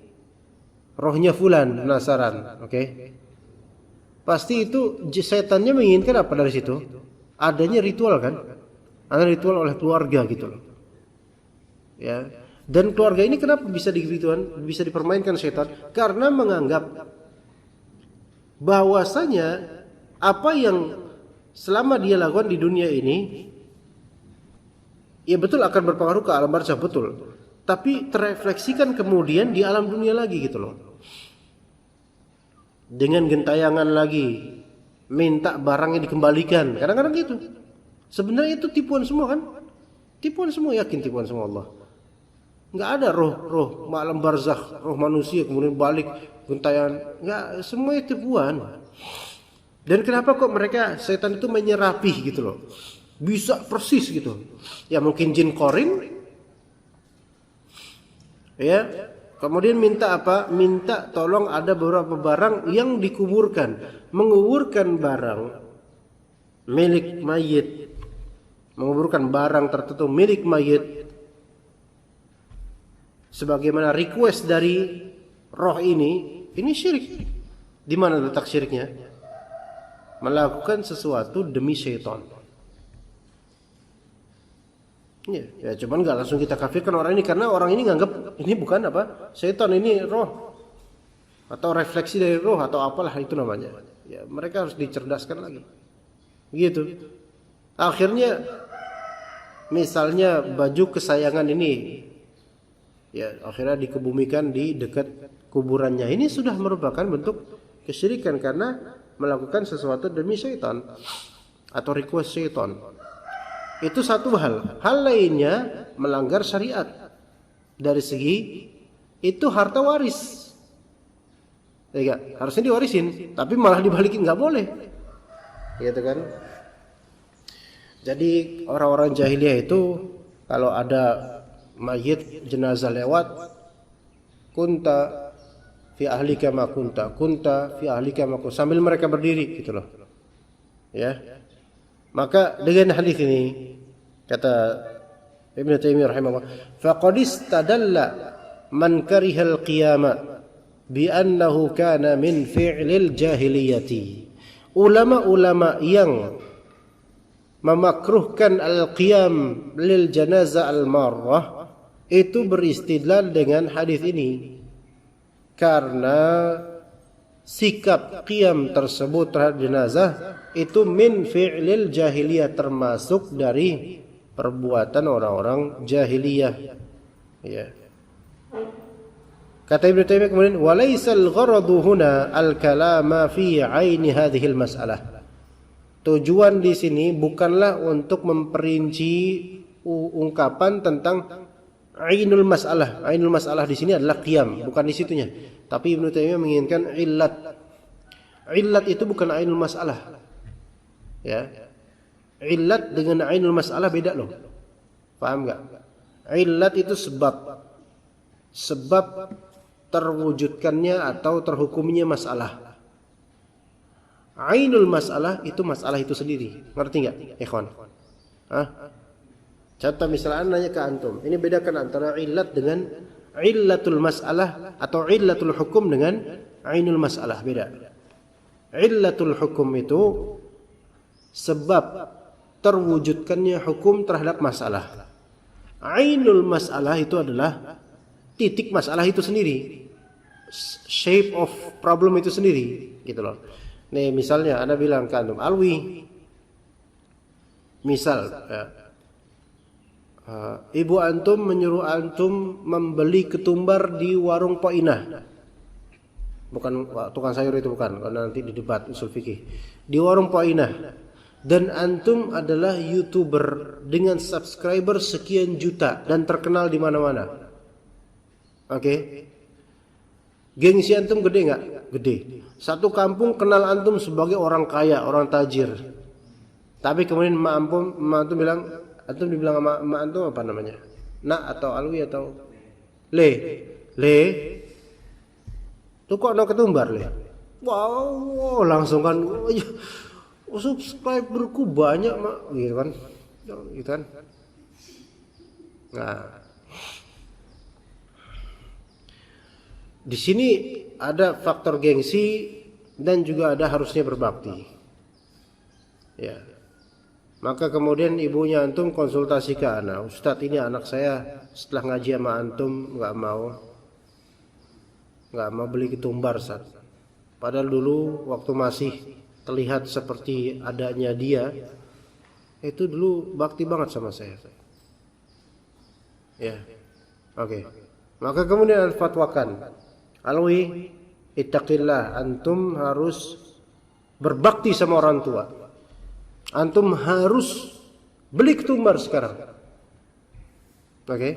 Rohnya fulan, penasaran. Oke. Pasti itu setannya menginginkan apa dari situ? Adanya ritual kan? Ada ritual oleh keluarga gitu loh. Ya. Dan keluarga ini kenapa bisa digituan, bisa dipermainkan setan? Karena menganggap bahwasanya apa yang selama dia lakukan di dunia ini, ya betul akan berpengaruh ke alam barzakh, betul. Tapi terefleksikan kemudian di alam dunia lagi gitu loh. Dengan gentayangan lagi, minta barangnya dikembalikan. Kadang-kadang gitu. Sebenarnya itu tipuan semua kan? Tipuan semua, yakin tipuan semua Allah. Enggak ada roh alam barzakh, roh manusia kemudian balik gentayangan. Enggak, semua itu tipuan. Dan kenapa kok mereka setan itu menyerapi gitu loh? Bisa persis gitu. Ya mungkin jin korin. Ya. Kemudian minta apa? Minta tolong ada beberapa barang yang dikuburkan. Menguburkan barang milik mayit. Menguburkan barang tertentu milik mayit. Sebagaimana request dari roh ini syirik. Di mana letak syiriknya? Melakukan sesuatu demi syaitan. Ya cuman nggak langsung kita kafirkan orang ini karena orang ini nganggap ini bukan apa setan, ini roh atau refleksi dari roh atau apalah itu namanya. Ya mereka harus dicerdaskan lagi. Gitu. Akhirnya misalnya baju kesayangan ini ya akhirnya dikebumikan di dekat kuburannya. Ini sudah merupakan bentuk kesyirikan karena melakukan sesuatu demi syaitan atau request syaitan. Itu satu hal. Hal lainnya melanggar syariat. Dari segi itu harta waris. Ya, harusnya diwarisin, tapi malah dibalikin nggak boleh. Gitu kan? Jadi orang-orang jahiliyah itu kalau ada mayit jenazah lewat, kunta fi ahlika ma kunta fi ahlika ma kunta, sambil mereka berdiri gitu loh. Ya. Maka dengan hadis ini kata Ibnu Taimiyah rahimahullah, faqad istadalla man kariha al-qiyama bi annahu kana min fi'lil jahiliyati. Ulama-ulama yang memakruhkan al-qiyam lil janazah al-marrah itu beristidlal dengan hadis ini karena sikap qiyam tersebut terhadap jenazah itu min fi'lil jahiliyah, termasuk dari perbuatan orang-orang jahiliyah. Ya. Kata Ibnu Taimiyah kemudian walaisal gharadu huna al-kalama fi 'aini hadhihi al-mas'alah. Tujuan di sini bukanlah untuk memperinci ungkapan tentang ainul masalah. Ainul masalah di sini adalah qiyam, bukan di situnya. Tapi Ibnu Taimiyah menginginkan illat. Illat itu bukan ainul masalah. Ya. Illat dengan ainul masalah beda loh. Paham enggak? Illat itu sebab. Sebab terwujudkannya atau terhukumnya masalah. Ainul masalah itu sendiri. Ngerti enggak, ikhwan? Hah? Contoh misalnya nanya ke antum, ini bedakan antara illat dengan illatul masalah atau illatul hukum dengan ainul masalah, beda. Illatul hukum itu sebab terwujudkannya hukum terhadap masalah. Ainul masalah itu adalah titik masalah itu sendiri, shape of problem itu sendiri, gitu loh. Nih misalnya Anda bilang ke antum, Alwi, misal ya, ibu antum menyuruh antum membeli ketumbar di warung Poinah. Bukan tukang sayur itu, bukan, karena nanti di debat usul fikih. Di warung Poinah. Dan antum adalah YouTuber dengan subscriber sekian juta dan terkenal di mana-mana. Oke. Gengsi antum gede enggak? Gede. Satu kampung kenal antum sebagai orang kaya, orang tajir. Tapi kemudian emak antum bilang, antum dibilang sama emak antum apa namanya? Nak atau Alwi atau Le. Tuh kok ada ketumbar Le? Wow, langsung kan subscriberku banyak mak, gitu kan? Gitu kan? Nah, di sini ada faktor gengsi dan juga ada harusnya berbakti. Ya. Maka kemudian ibunya antum konsultasi ke anak, Ustadz ini anak saya setelah ngaji sama antum nggak mau beli ketumbar Ustadz. Padahal dulu waktu masih terlihat seperti adanya dia, itu dulu bakti banget sama saya. Ya, oke. Maka kemudian fatwakan, Alwi, ittaqillah, antum harus berbakti sama orang tua. Antum harus beli ketumbar sekarang. Oke.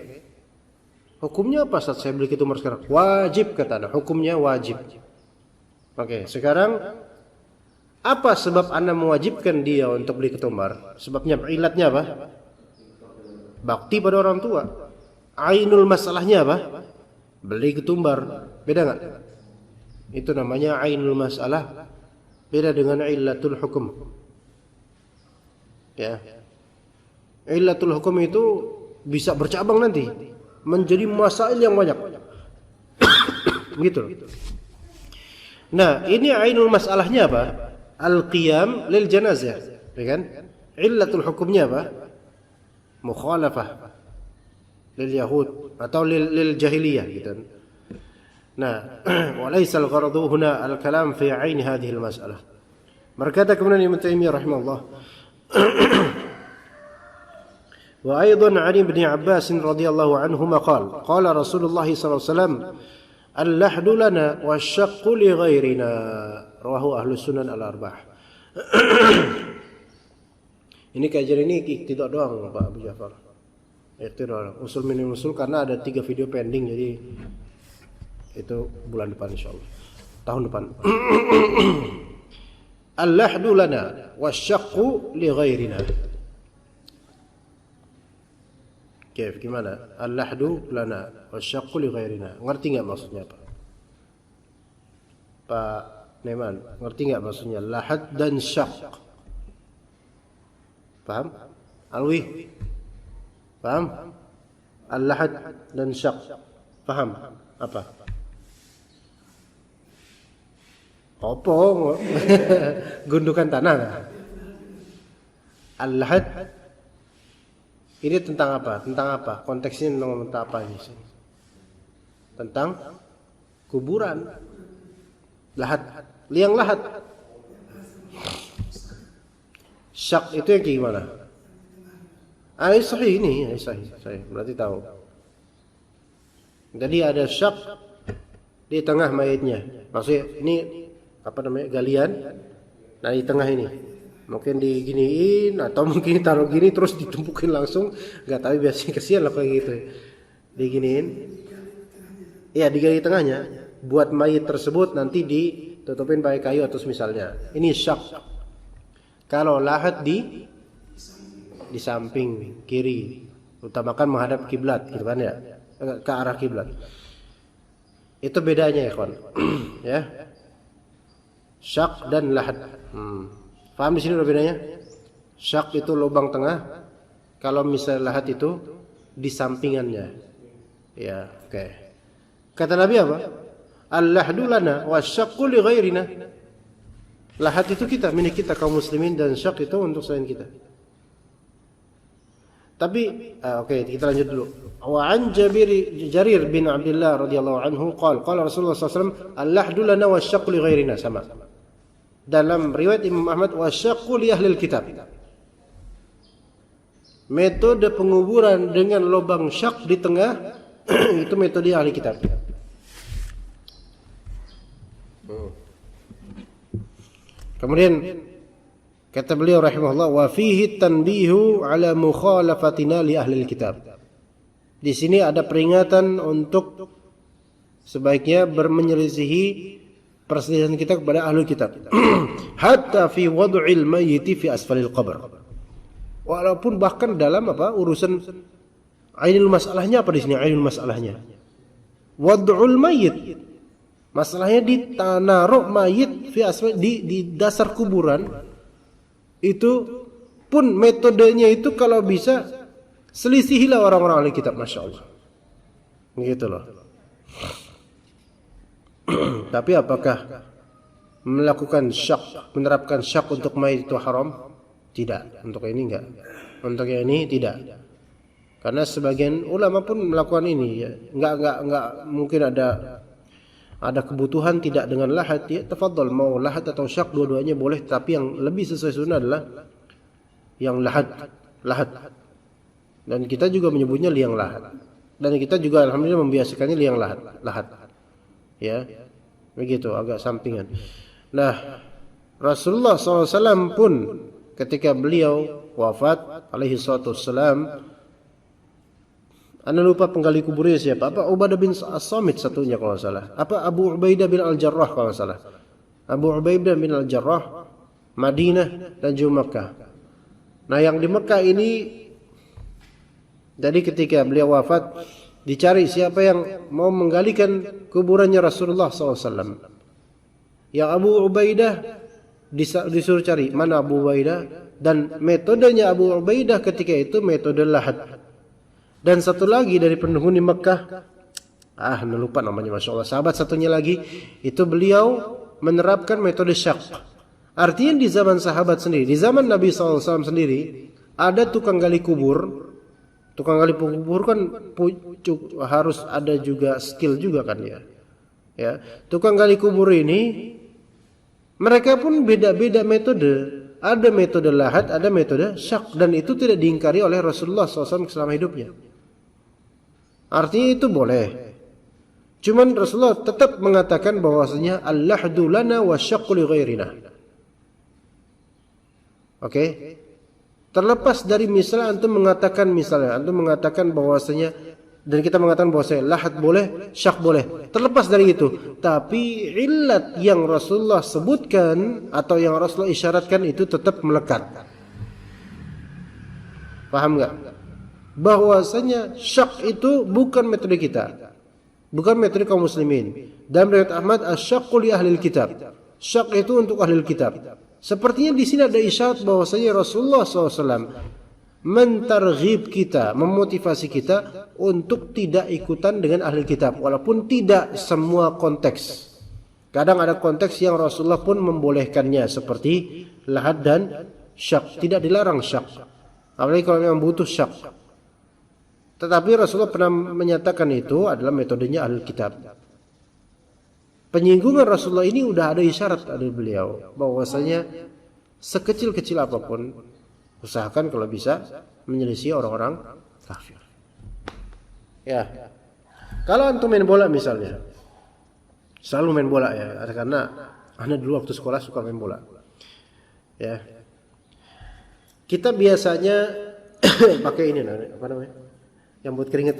Hukumnya apa saat saya beli ketumbar sekarang? Wajib kata Anda, hukumnya wajib. Oke, sekarang apa sebab Anda mewajibkan dia untuk beli ketumbar? Sebabnya, ilatnya apa? Bakti pada orang tua. Ainul masalahnya apa? Beli ketumbar. Beda nggak? Itu namanya ainul masalah. Beda dengan illatul hukum. Ya. Illatul hukum itu bisa bercabang nanti menjadi masail yang banyak. Begitu. Nah, ini ainul masalahnya apa? Al-qiyam lil janazah, ya kan? Illatul hukumnya apa? Mukhalafah lil yahud atau lil jahiliyah gitu. Nah, walaysa al-gharadu huna al-kalam fi ain hadhihi al-mas'alah. Berkata kemudian Ibnu Taimiyah rahimahullah, wa aidan 'an Ibn Abbas radhiyallahu anhuma qala qala Rasulullah sallallahu alaihi wasallam al-lahdu lana wasyaqqu li ghairina, rawahu ahlus sunan al-arba'ah. Ini kajian ini tidak doang Pak Abu Ja'far. Itu doang. Usul minim usul karena ada 3 video pending, jadi itu bulan depan insyaallah. Tahun depan. Al-lahdu lana wasyaqqu li ghairina. Gimana? Al-lahdu lana wasyaqqu li ghairina. Ngerti enggak maksudnya apa? Pak Neman, ngerti enggak maksudnya lahad dan syaqq? Paham? Alwi? Paham? Al-lahad dan syaqq. Paham? Apa? Apa? Gundukan tanah. Al-lahad ini tentang apa? Tentang apa? Konteksnya tentang apa ini? Tentang kuburan. Lahad, liang lahat. Syak itu yang gimana? Sahih ini, sahih. Berarti tahu. Jadi ada syak di tengah mayatnya. Maksudnya ini apa namanya? Galian. Nah di tengah ini. Mungkin diginiin atau mungkin taruh gini terus ditumpukin langsung, nggak tahu, biasanya kesian lah kayak gitu. Diginiin. Iya, digali tengahnya. Buat mayat tersebut nanti ditutupin pakai kayu atau misalnya. Ini syak. Kalau lahat di samping kiri, utamakan menghadap kiblat, gitu kan ya, ke arah kiblat. Itu bedanya ya kawan. Ya. Syak dan lahat. Paham di sini udah bedanya? Syak itu lubang tengah, kalau misalnya lahat itu di sampingannya. Ya, oke. Kata Nabi apa? Al-lahdu lana wasyaqqu li ghairina. Lahat itu kita, milik kita kaum muslimin, dan syak itu untuk selain kita. Tapi oke, kita lanjut dulu. Wa an Jarir bin Abdullah radhiyallahu anhu qala Rasulullah sallallahu alaihi wasallam al-lahdu lana wasyaqqu li ghairina, sama. Dalam riwayat Imam Ahmad wasyaqqu li ahlil kitab. Metode penguburan dengan lubang syak di tengah itu metode ahli kitab. Kemudian kata beliau rahimahullah, wa fihi tanbihu ala mukhalafatina li ahli kitab. Di sini ada peringatan untuk sebaiknya bermenyelisihi perselisihan kita kepada ahli kitab. Hatta fi wad'il mayyiti fi asfalil qabr. Walaupun bahkan dalam apa urusan ainul masalahnya, apa di sini ainul masalahnya? Wad'ul mayyit. Masalahnya ditaruh mayit di dasar kuburan. Itu pun metodenya itu kalau bisa selisihilah orang-orang ahli kitab, masya Allah. Begitu loh. Tapi apakah melakukan syak, menerapkan syak untuk mayit itu haram? Tidak. Untuk ini enggak. Untuk yang ini tidak. Karena sebagian ulama pun melakukan ini. Ya. Enggak mungkin ada ada kebutuhan tidak dengan lahat, ya tafadhal, mau lahat atau syak dua-duanya boleh, tapi yang lebih sesuai sunnah adalah yang lahat. Dan kita juga menyebutnya liang lahat. Dan kita juga alhamdulillah membiasakannya liang lahat. Ya. Begitu, agak sampingan. Nah, Rasulullah SAW pun ketika beliau wafat alaihi salatu wassalam, anda lupa penggali kuburnya siapa? Apa Ubadah bin As-Samit satunya kalau salah. Apa Abu Ubaidah bin Al-Jarrah kalau salah. Abu Ubaidah bin Al-Jarrah, Madinah dan juga Mekah. Nah, yang di Mekah ini, jadi ketika beliau wafat, dicari siapa yang mau menggalikan kuburannya Rasulullah SAW. Yang Abu Ubaidah disuruh cari mana Abu Ubaidah, dan metodenya Abu Ubaidah ketika itu metode lahat. Dan satu lagi dari penghuni Mekah, lupa namanya, Masya Allah, sahabat satunya lagi, itu beliau menerapkan metode syak. Artinya di zaman sahabat sendiri, di zaman Nabi SAW sendiri, ada tukang gali kubur. Tukang gali kubur kan harus ada juga skill juga kan ya. Ya, tukang gali kubur ini mereka pun beda-beda metode. Ada metode lahat, ada metode syak, dan itu tidak diingkari oleh Rasulullah SAW selama hidupnya. Artinya itu boleh. Cuman Rasulullah tetap mengatakan bahwasanya al-lahdu lana wa syaqqu li ghairina. Oke? Terlepas dari misalnya antum mengatakan bahwasanya, dan kita mengatakan bahwasanya lahat boleh, syak boleh. Terlepas dari itu, tapi illat yang Rasulullah sebutkan atau yang Rasulullah isyaratkan itu tetap melekat. Paham enggak? Bahwasanya syak itu bukan metode kita. Bukan metode kaum muslimin. Dalam riwayat Ahmad, asyaqqu li ahlil kitab. Syak itu untuk ahlil kitab. Sepertinya di sini ada isyarat bahwasanya Rasulullah SAW mentarghib kita, memotivasi kita untuk tidak ikutan dengan ahli kitab, walaupun tidak semua konteks. Kadang ada konteks yang Rasulullah pun membolehkannya, seperti lahat dan syak, tidak dilarang syak, apalagi kalau memang butuh syak. Tetapi Rasulullah pernah menyatakan itu adalah metodenya ahli kitab. Penyinggungan Rasulullah ini udah ada isyarat dari beliau bahwasanya sekecil-kecil apapun usahakan kalau bisa menyelisih orang-orang kafir. Ya. Kalau antum main bola misalnya, selalu main bola ya, karena anda dulu waktu sekolah suka main bola. Ya. Kita biasanya pakai ini apa namanya? Yang buat keringet.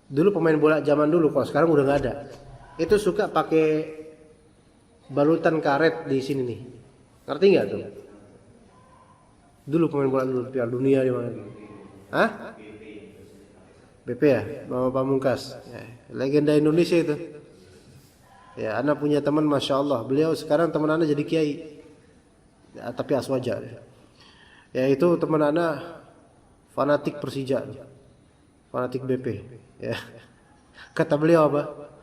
Dulu pemain bola zaman dulu, kalau sekarang udah nggak ada. Itu suka pakai balutan karet di sini nih. Ngerti nggak tuh? Dulu pemain bola dulu Piala Dunia di mana? Hah? BP ya, Mama Pamungkas. Ya, legenda Indonesia itu. Ya, anak punya teman, masya Allah. Beliau sekarang teman anak jadi kiai. Ya, tapi aswaja. Ya, itu teman anak fanatik Persija, fanatik BP. Ya. Kata beliau apa?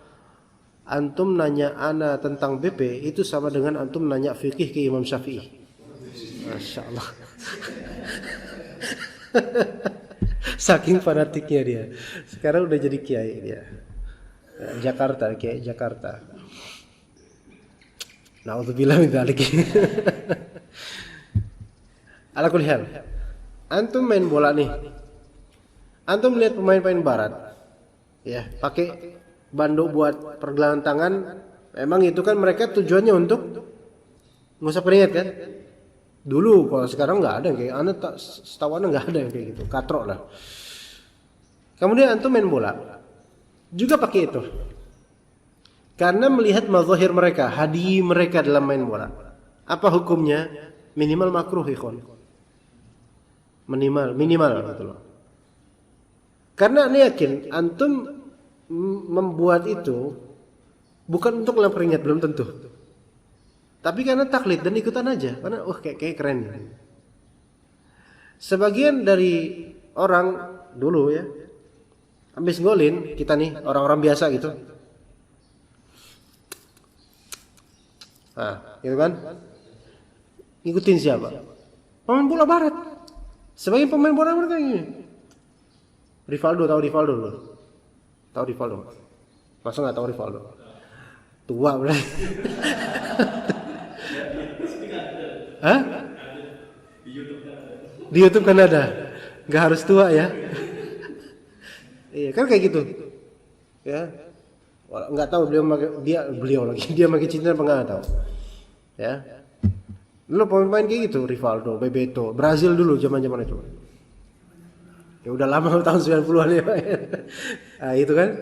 Antum nanya ana tentang BP itu sama dengan antum nanya fikih ke Imam Syafi'i. Masya Allah. Saking fanatiknya dia. Sekarang udah jadi kiai dia. Jakarta, kiai Jakarta. Nauzubillah min dzalik. Ala kulli hal. Antum main bola nih. Antum lihat pemain-pemain barat. Ya, pakai bando buat pergelangan tangan. Emang itu kan mereka tujuannya untuk ngusap keringat kan? Dulu, kalau sekarang nggak ada kayak anda setahu anda nggak ada yang kayak gitu, katrok lah. Kemudian antum main bola juga pakai itu, karena melihat mazahir mereka, hadi mereka dalam main bola. Apa hukumnya? Minimal makruh, ikhwan. Minimal gitu loh. Karena anda yakin antum membuat itu bukan untuk lem keringat, belum tentu. Tapi karena taklid dan ikutan aja, karena kayak keren. Sebagian dari orang dulu ya, habis golin kita nih orang-orang biasa gitu. Nah, gitu kan? Ngikutin siapa? Pemain bola barat. Sebagian pemain bola barat kayak gini. Rivaldo, tahu Rivaldo? Tahu Rivaldo? Masa nggak tahu Rivaldo? Tua berarti. Hah? Di YouTube kan ada. Nggak harus tua ya. Iya kan kayak gitu. Ya. Nggak tahu beliau lagi dia makin cinta apa nggak tahu. Ya. Dulu pemain kayak gitu, Rivaldo, Bebeto, Brazil dulu zaman-zaman itu. Ya udah lama tahun 90-an ya. Nah, itu kan.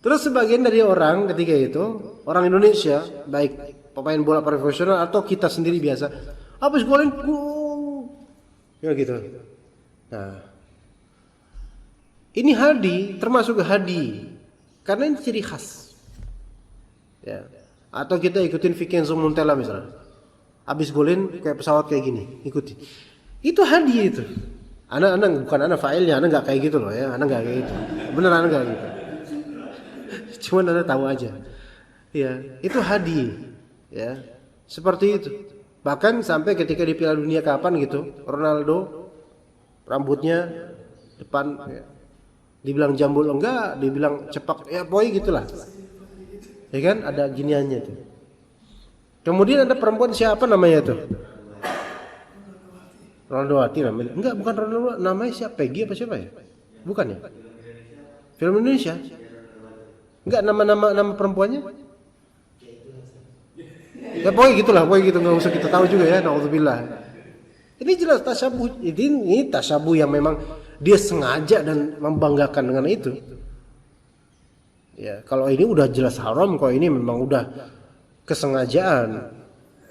Terus sebagian dari orang ketika itu, orang Indonesia, baik pemain bola profesional atau kita sendiri biasa, habis golin ya gitu. Nah, ini hadi, termasuk hadi, karena ini ciri khas. Ya. Atau kita ikutin Vincenzo Montella misalnya, habis golin kayak pesawat kayak gini, ikuti. Itu hadi itu. Anak bukan anak failnya, anak nggak kayak gitu loh ya, anak nggak kayak gitu. Bener anak nggak gitu. Cuman anak tahu aja. Ya, itu hadi. Ya, seperti itu. Bahkan sampai ketika di Piala Dunia kapan gitu, Ronaldo rambutnya depan ya, dibilang jambul enggak, dibilang cepak ya boy gitulah. Ya kan ada giniannya tuh. Kemudian ada perempuan siapa namanya tuh? Ronaldo Wati namanya. Enggak, bukan Ronaldo, namanya siapa? Peggy apa siapa ya? Bukan ya? Film Indonesia? Enggak nama perempuannya? Ya pokoknya gitulah, pokoknya gitu enggak usah kita tahu juga ya, naudzubillah. Ini jelas tasyabuh. Ini tasyabuh yang memang dia sengaja dan membanggakan dengan itu. Ya, kalau ini udah jelas haram, kalau ini memang udah kesengajaan.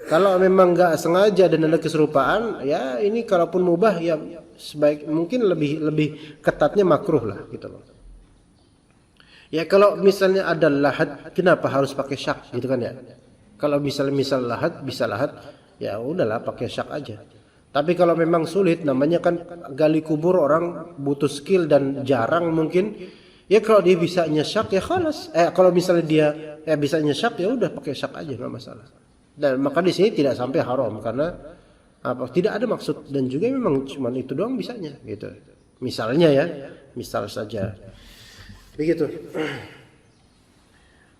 Kalau memang nggak sengaja dan ada keserupaan, ya ini kalaupun mubah ya sebaik mungkin lebih ketatnya makruh lah gitu loh. Ya kalau misalnya ada lahat, kenapa harus pakai syak gitu kan ya? Kalau misal lahat bisa lahat, ya udahlah pakai syak aja. Tapi kalau memang sulit, namanya kan gali kubur orang butuh skill dan jarang mungkin. Ya kalau dia bisa nyesak ya khalas. Kalau misalnya dia bisa nyesak ya udah pakai syak aja nggak masalah. Dan maka di sini tidak sampai haram karena apa? Tidak ada maksud dan juga memang cuma itu doang bisanya gitu. Misalnya ya, misal saja. Begitu.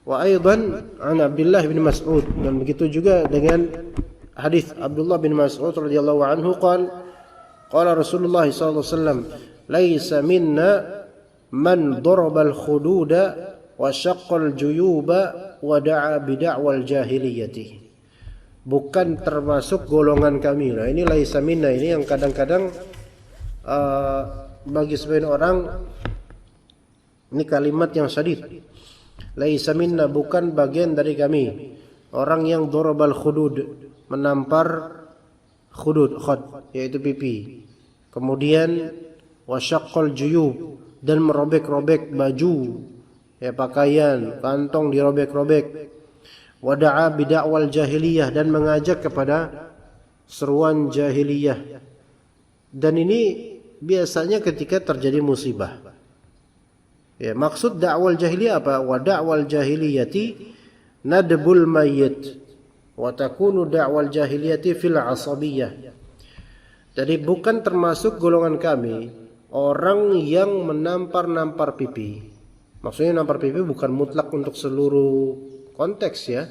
Wa aidan an Abdullah bin Mas'ud, dan begitu juga dengan hadis Abdullah bin Mas'ud radhiyallahu anhu qala Rasulullah sallallahu alaihi wasallam laisa minna man daraba al-khududa wa syaqqa al-juyuba wa da'a bid'awal jahiliyati. Bukan termasuk golongan kami. Nah, ini laisa minna, ini yang kadang-kadang bagi sebagian orang ini kalimat yang syadid. Laisa minna, bukan bagian dari kami. Orang yang darabal khudud, menampar khudud, yaitu pipi. Kemudian wasyaqqal juyub, dan merobek-robek baju, ya pakaian, kantong dirobek-robek. Wada'a bid'awal jahiliyah, dan mengajak kepada seruan jahiliyah. Dan ini biasanya ketika terjadi musibah. Ya, maksud dakwal jahiliyah apa? Wa da'wal jahiliyati nadbul mayyit wa takunu da'wal jahiliyati fil asabiyah. Jadi bukan termasuk golongan kami orang yang menampar-nampar pipi. Maksudnya nampar pipi bukan mutlak untuk seluruh konteks ya.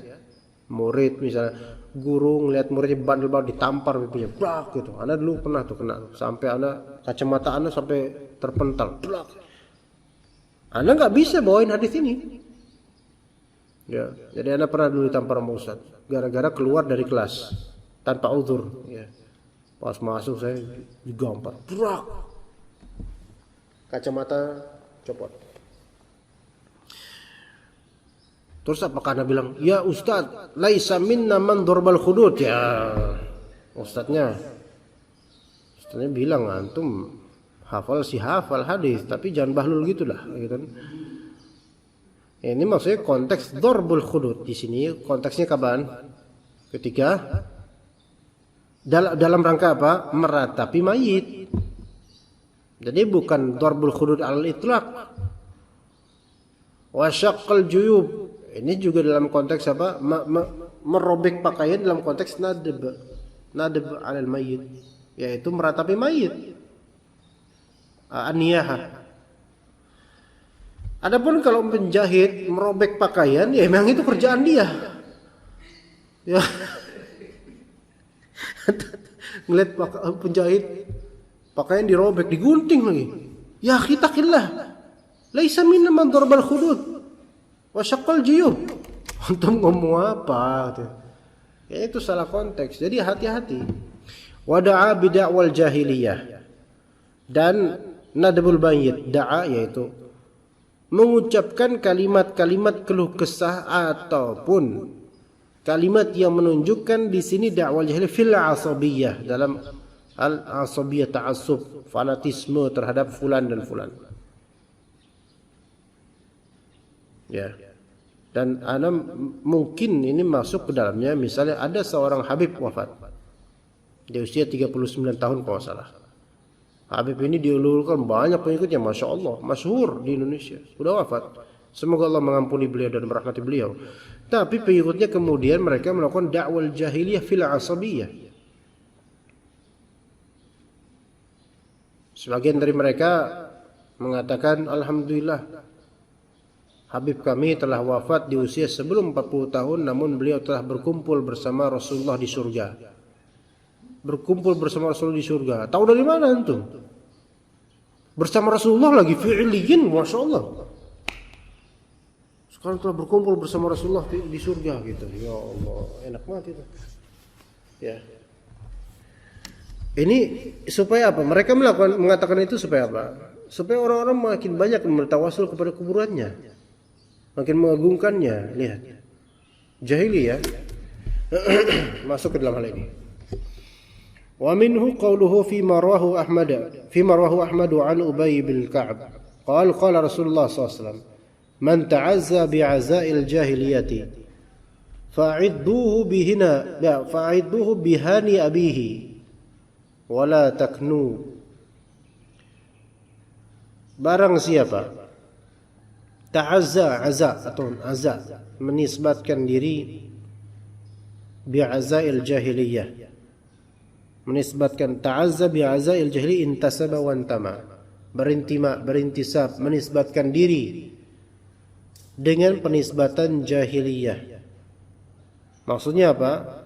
Murid misalnya, guru ngelihat muridnya bandel-bandel ditampar pipinya, blak gitu. Ana dulu pernah tuh kena, sampai ana kacamata ana sampai terpental, blak. Ana nggak bisa bawain hadis ini. Ya, jadi ana pernah dulu ditampar sama Ustaz, gara-gara keluar dari kelas tanpa uzur. Ya. Pas masuk saya digampar, blak. Kacamata copot. Terus apakah Anda bilang, ya Ustaz, laisa minna man darbal khudud. Ya, Ustaznya bilang, antum hafal hadis, tapi jangan bahlul gitulah, gitu. Ini maksudnya konteks darbul khudud. Di sini konteksnya kapan? Ketika dalam rangka apa? Meratapi mayit. Jadi bukan darbul khudud al-itlaq. Wa syaqqal juyub. Ini juga dalam konteks apa? Merobek pakaian dalam konteks nadb alal mayyit, yaitu meratapi mayit. Aniyah. Adapun kalau penjahit merobek pakaian, ya memang itu kerjaan dia. Ya. Ngeliat penjahit pakaian dirobek, digunting lagi. Ya khitakillah. Laisa minna man darbal khudud wa syaqqal jiyub. Antum ngomong apa? Ya, itu salah konteks. Jadi hati-hati. Wada'a bid'awal jahiliyah. Dan nadbul bayyid, da'a yaitu mengucapkan kalimat-kalimat keluh kesah ataupun kalimat yang menunjukkan di sini dakwah jahiliyah fil asabiyah, dalam al-asabiyah, ta'assub, fanatisme terhadap fulan dan fulan. Ya. Dan ana mungkin ini masuk ke dalamnya, misalnya ada seorang Habib wafat di usia 39 tahun kalau salah. Habib ini diulurkan banyak pengikutnya, Masya Allah, masyhur di Indonesia, sudah wafat. Semoga Allah mengampuni beliau dan merahmati beliau. Tapi pengikutnya kemudian mereka melakukan dakwah jahiliyah fil asabiyah. Sebagian dari mereka mengatakan, Alhamdulillah, Habib kami telah wafat di usia sebelum 40 tahun, namun beliau telah berkumpul bersama Rasulullah di surga. Berkumpul bersama Rasulullah di surga. Tahu dari mana antum? Bersama Rasulullah lagi fi'liyin, Masya Allah. Sekarang telah berkumpul bersama Rasulullah di surga gitu. Ya Allah, enak banget itu. Ya. Ini supaya apa? Mereka mengatakan itu supaya apa? Supaya orang-orang makin banyak bertawasul kepada kuburannya. Makin mengagungkannya. Lihat. Jahiliyah masuk ke dalam hal ini. Wa minhu qawluhu fi marahu Ahmad an Ubay bin Ka'ab. Qala Rasulullah SAW, man ta'azza bi'aza'il jahiliyati fa'idduhu bihani abihi wala taknu. Barang siapa ta'azza atau menisbatkan diri bi'aza'il jahiliyah, menisbatkan ta'azza bi'aza'il jahiliyah, intasaba wa antama, berintisab, menisbatkan diri dengan penisbatan jahiliyah. Maksudnya apa?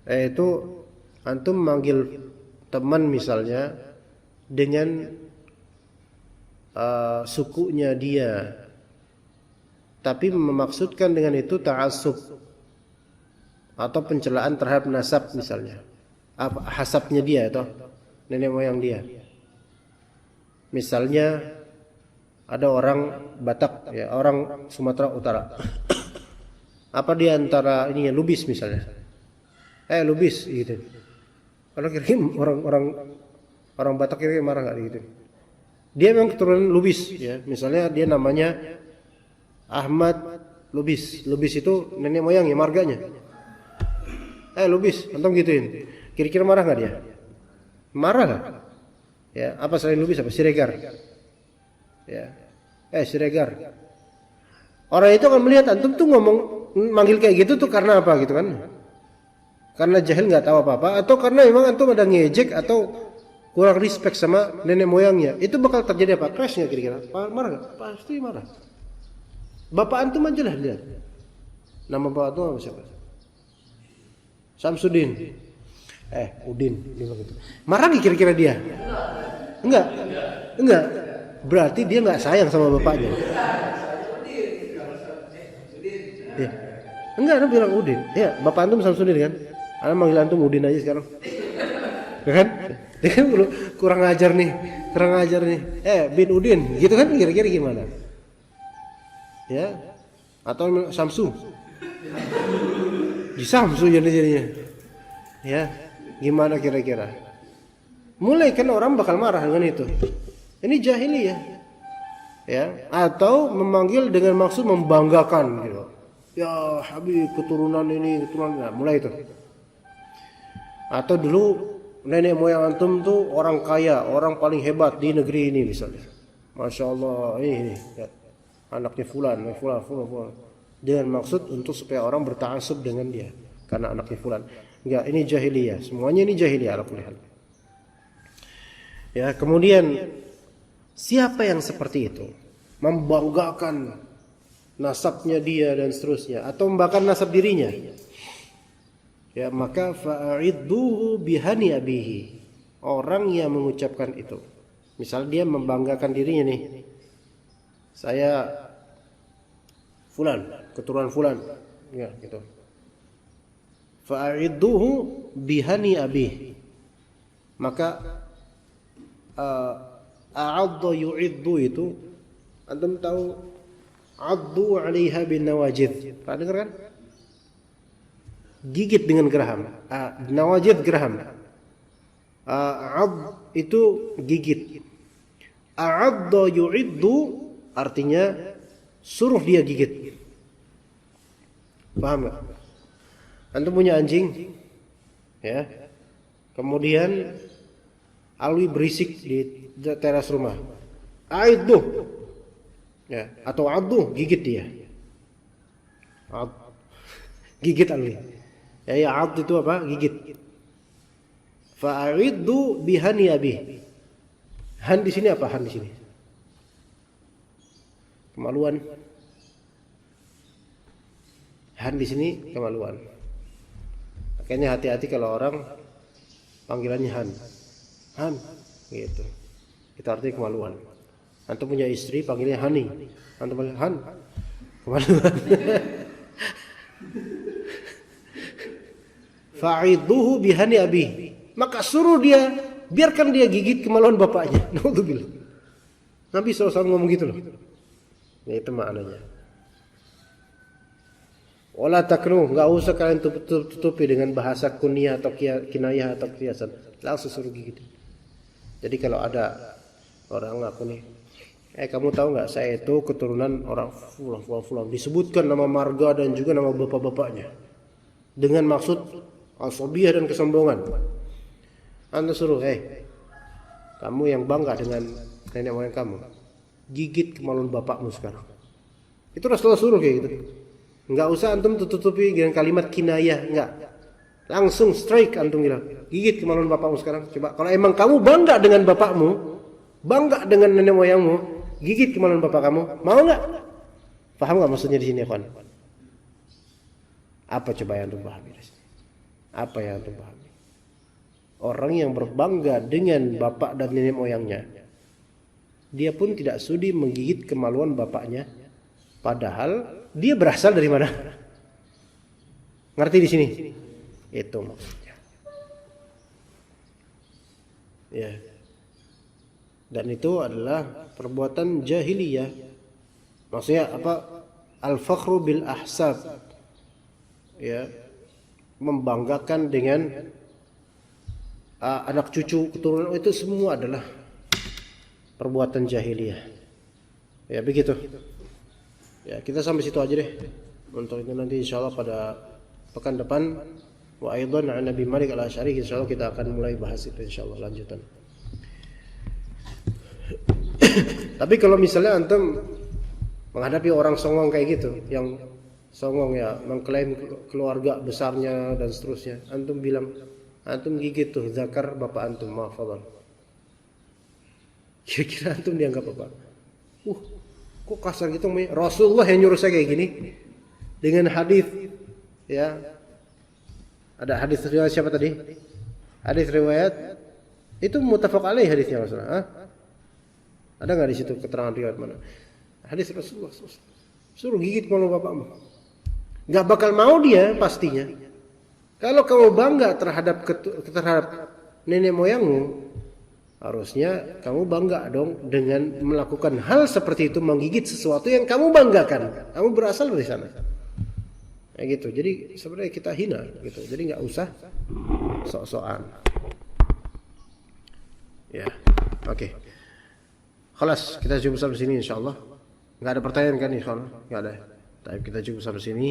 Yaitu antum manggil teman misalnya dengan sukunya dia, tapi memaksudkan dengan itu ta'assub atau pencelaan terhadap nasab misalnya, hasabnya dia atau nenek moyang dia. Misalnya ada orang Batak, ya, orang Sumatera Utara. Apa di antara ini ya, Lubis misalnya. Lubis gitu. Kalau kira-kira orang Batak kira-kira marah enggak gitu. Dia memang keturunan Lubis ya. Misalnya dia namanya Ahmad Lubis. Lubis itu nenek moyangnya, marganya. Lubis, antum gituin. Kira-kira marah enggak dia? Marah enggak? Ya, apa selain Lubis apa? Siregar. Ya. Siregar. Orang itu akan melihat antum tuh ngomong manggil kayak gitu tuh karena apa gitu kan? Karena jahil nggak tahu apa-apa, atau karena memang antum ada ngejek atau kurang respect sama nenek moyangnya. Itu bakal terjadi apa? Crash nggak kira-kira? Marah nggak? Pasti marah. Bapak antum aja lah lihat. Nama bapak antum apa siapa? Samsudin. Udin. Gitu. Marah nggak kira-kira dia? Enggak. Berarti dia nggak sayang sama bapaknya. Ya. Enggak, dia bilang Udin. Ya, bapak antum Samsudin kan? Ana manggil antum Udin aja sekarang. Ya kan? Dia kan kurang ajar nih. Bin Udin, gitu kan kira-kira gimana? Ya. Atau Samsu. Di Samsu jadinya. Ya. Gimana kira-kira? Mulai kan orang bakal marah dengan itu. Ini jahiliyah. Ya, atau memanggil dengan maksud membanggakan gitu. Ya, Habib keturunan ini, keturunan, mulai itu. Atau dulu nenek moyang antum tuh orang kaya, orang paling hebat di negeri ini misalnya. Masya Allah, ini ya, anaknya fulan. Dengan maksud untuk supaya orang berta'assub dengan dia karena anaknya fulan. Enggak, ini jahiliyah. Semuanya ini jahiliyah ala kulli hal. Ya, kemudian siapa yang seperti itu? membanggakan nasabnya dia dan seterusnya, atau membanggakan nasab dirinya, ya maka fa'idduhu bihani abihi. Orang yang mengucapkan itu, misal dia membanggakan dirinya nih, saya fulan, keturunan fulan, ya gitu. Fa'idduhu bihani abihi. Maka a'adda yu'iddu itu, antum tahu addu 'alaiha bin nawajid. Pernah dengar kan? Gigit dengan geraham. Nawajid geraham. Ad itu gigit. A'adda yu'iddu artinya suruh dia gigit. Paham enggak? Antum punya anjing, ya. Kemudian alwi berisik di teras rumah. Aiddu, ya, atau addu, gigit dia. Ad, gigit alwi. Ya, ad itu apa? Gigit. Fa'iddu bihani abi. Han di sini apa? Han di sini. Kemaluan. Han di sini kemaluan. Makanya hati-hati kalau orang panggilannya Han. Han, gitu. Itu artinya kemaluan. Antum punya istri panggilnya Hani. Antum panggil Han, kemaluan. Fa'idduhu bihani abi. Maka suruh dia, biarkan dia gigit kemaluan bapaknya. Naudzubillah. Nabi SAW ngomong gitu loh. Ya, itu maknanya. Wala taknu, enggak usah kalian tutupi dengan bahasa kunyah atau kinayah atau kiasan. Langsung suruh gigit. Jadi kalau ada orang ngaku nih, kamu tahu nggak saya itu keturunan orang fulan, disebutkan nama marga dan juga nama bapak-bapaknya dengan maksud asabiyah dan kesombongan. Anda suruh, kamu yang bangga dengan nenek moyang kamu, gigit kemaluan bapakmu sekarang. Itu Rasulullah suruh kayak gitu. Nggak usah antum tutupi dengan kalimat kinayah, nggak. Langsung strike antum bilang, gigit kemaluan bapakmu sekarang. Coba kalau emang kamu bangga dengan bapakmu, bangga dengan nenek moyangmu, gigit kemaluan bapak kamu, mau nggak? Paham nggak maksudnya di sini, kawan? Apa coba yang antum pahami? Apa yang antum pahami? Orang yang berbangga dengan bapak dan nenek moyangnya, dia pun tidak sudi menggigit kemaluan bapaknya, padahal dia berasal dari mana? Ngerti di sini? Itu maksudnya. Ya. Dan itu adalah perbuatan jahiliyah. Maksudnya apa? Al-fakhru bil ahsab. Ya. Membanggakan dengan anak cucu keturunan, itu semua adalah perbuatan jahiliyah. Ya, begitu. Ya, kita sampai situ aja deh. Untuk itu nanti insyaallah pada pekan depan wa aidan an Nabi Malik al-Asy'ari insyaallah kita akan mulai bahas itu insyaallah lanjutan. Tapi kalau misalnya antum menghadapi orang songong kayak gitu, yang songong ya, mengklaim keluarga besarnya dan seterusnya, antum bilang, antum gigit tuh zakar bapak antum, maafadhal. Kira-kira antum dianggap apa? Kok kasar gitu? Rasulullah yang nyuruh saya kayak gini dengan hadis, ya. Ada hadis riwayat siapa tadi? Hadis riwayat itu muttafaq alaih hadisnya Rasulullah. Ada nggak di situ keterangan riwayat mana? Hadis Rasulullah. Suruh gigit kalau bapakmu. Nggak bakal mau dia pastinya. Kalau kamu bangga terhadap nenek moyangmu, harusnya kamu bangga dong dengan melakukan hal seperti itu, menggigit sesuatu yang kamu banggakan. Kamu berasal dari sana. Kayak gitu. Jadi sebenarnya kita hina gitu. Jadi nggak usah sok-sokan. Ya, oke. Khalas, kita cukup sampai sini insyaallah. Nggak ada pertanyaan kan insyaallah? Nggak ada. Tapi kita cukup sampai sini.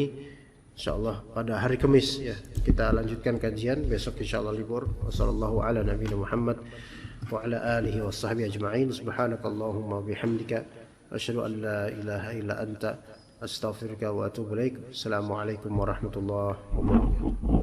InsyaAllah pada hari Kamis ya kita lanjutkan kajian. Besok insyaAllah libur. Wassallallahu ala nabiyina Muhammad wa ala alihi wa sahbihi ajma'in. Subhanakallahumma bihamdika asyhadu an la ilaha illa anta astaghfiruka wa atubu ilaik. Assalamualaikum warahmatullahi wabarakatuh.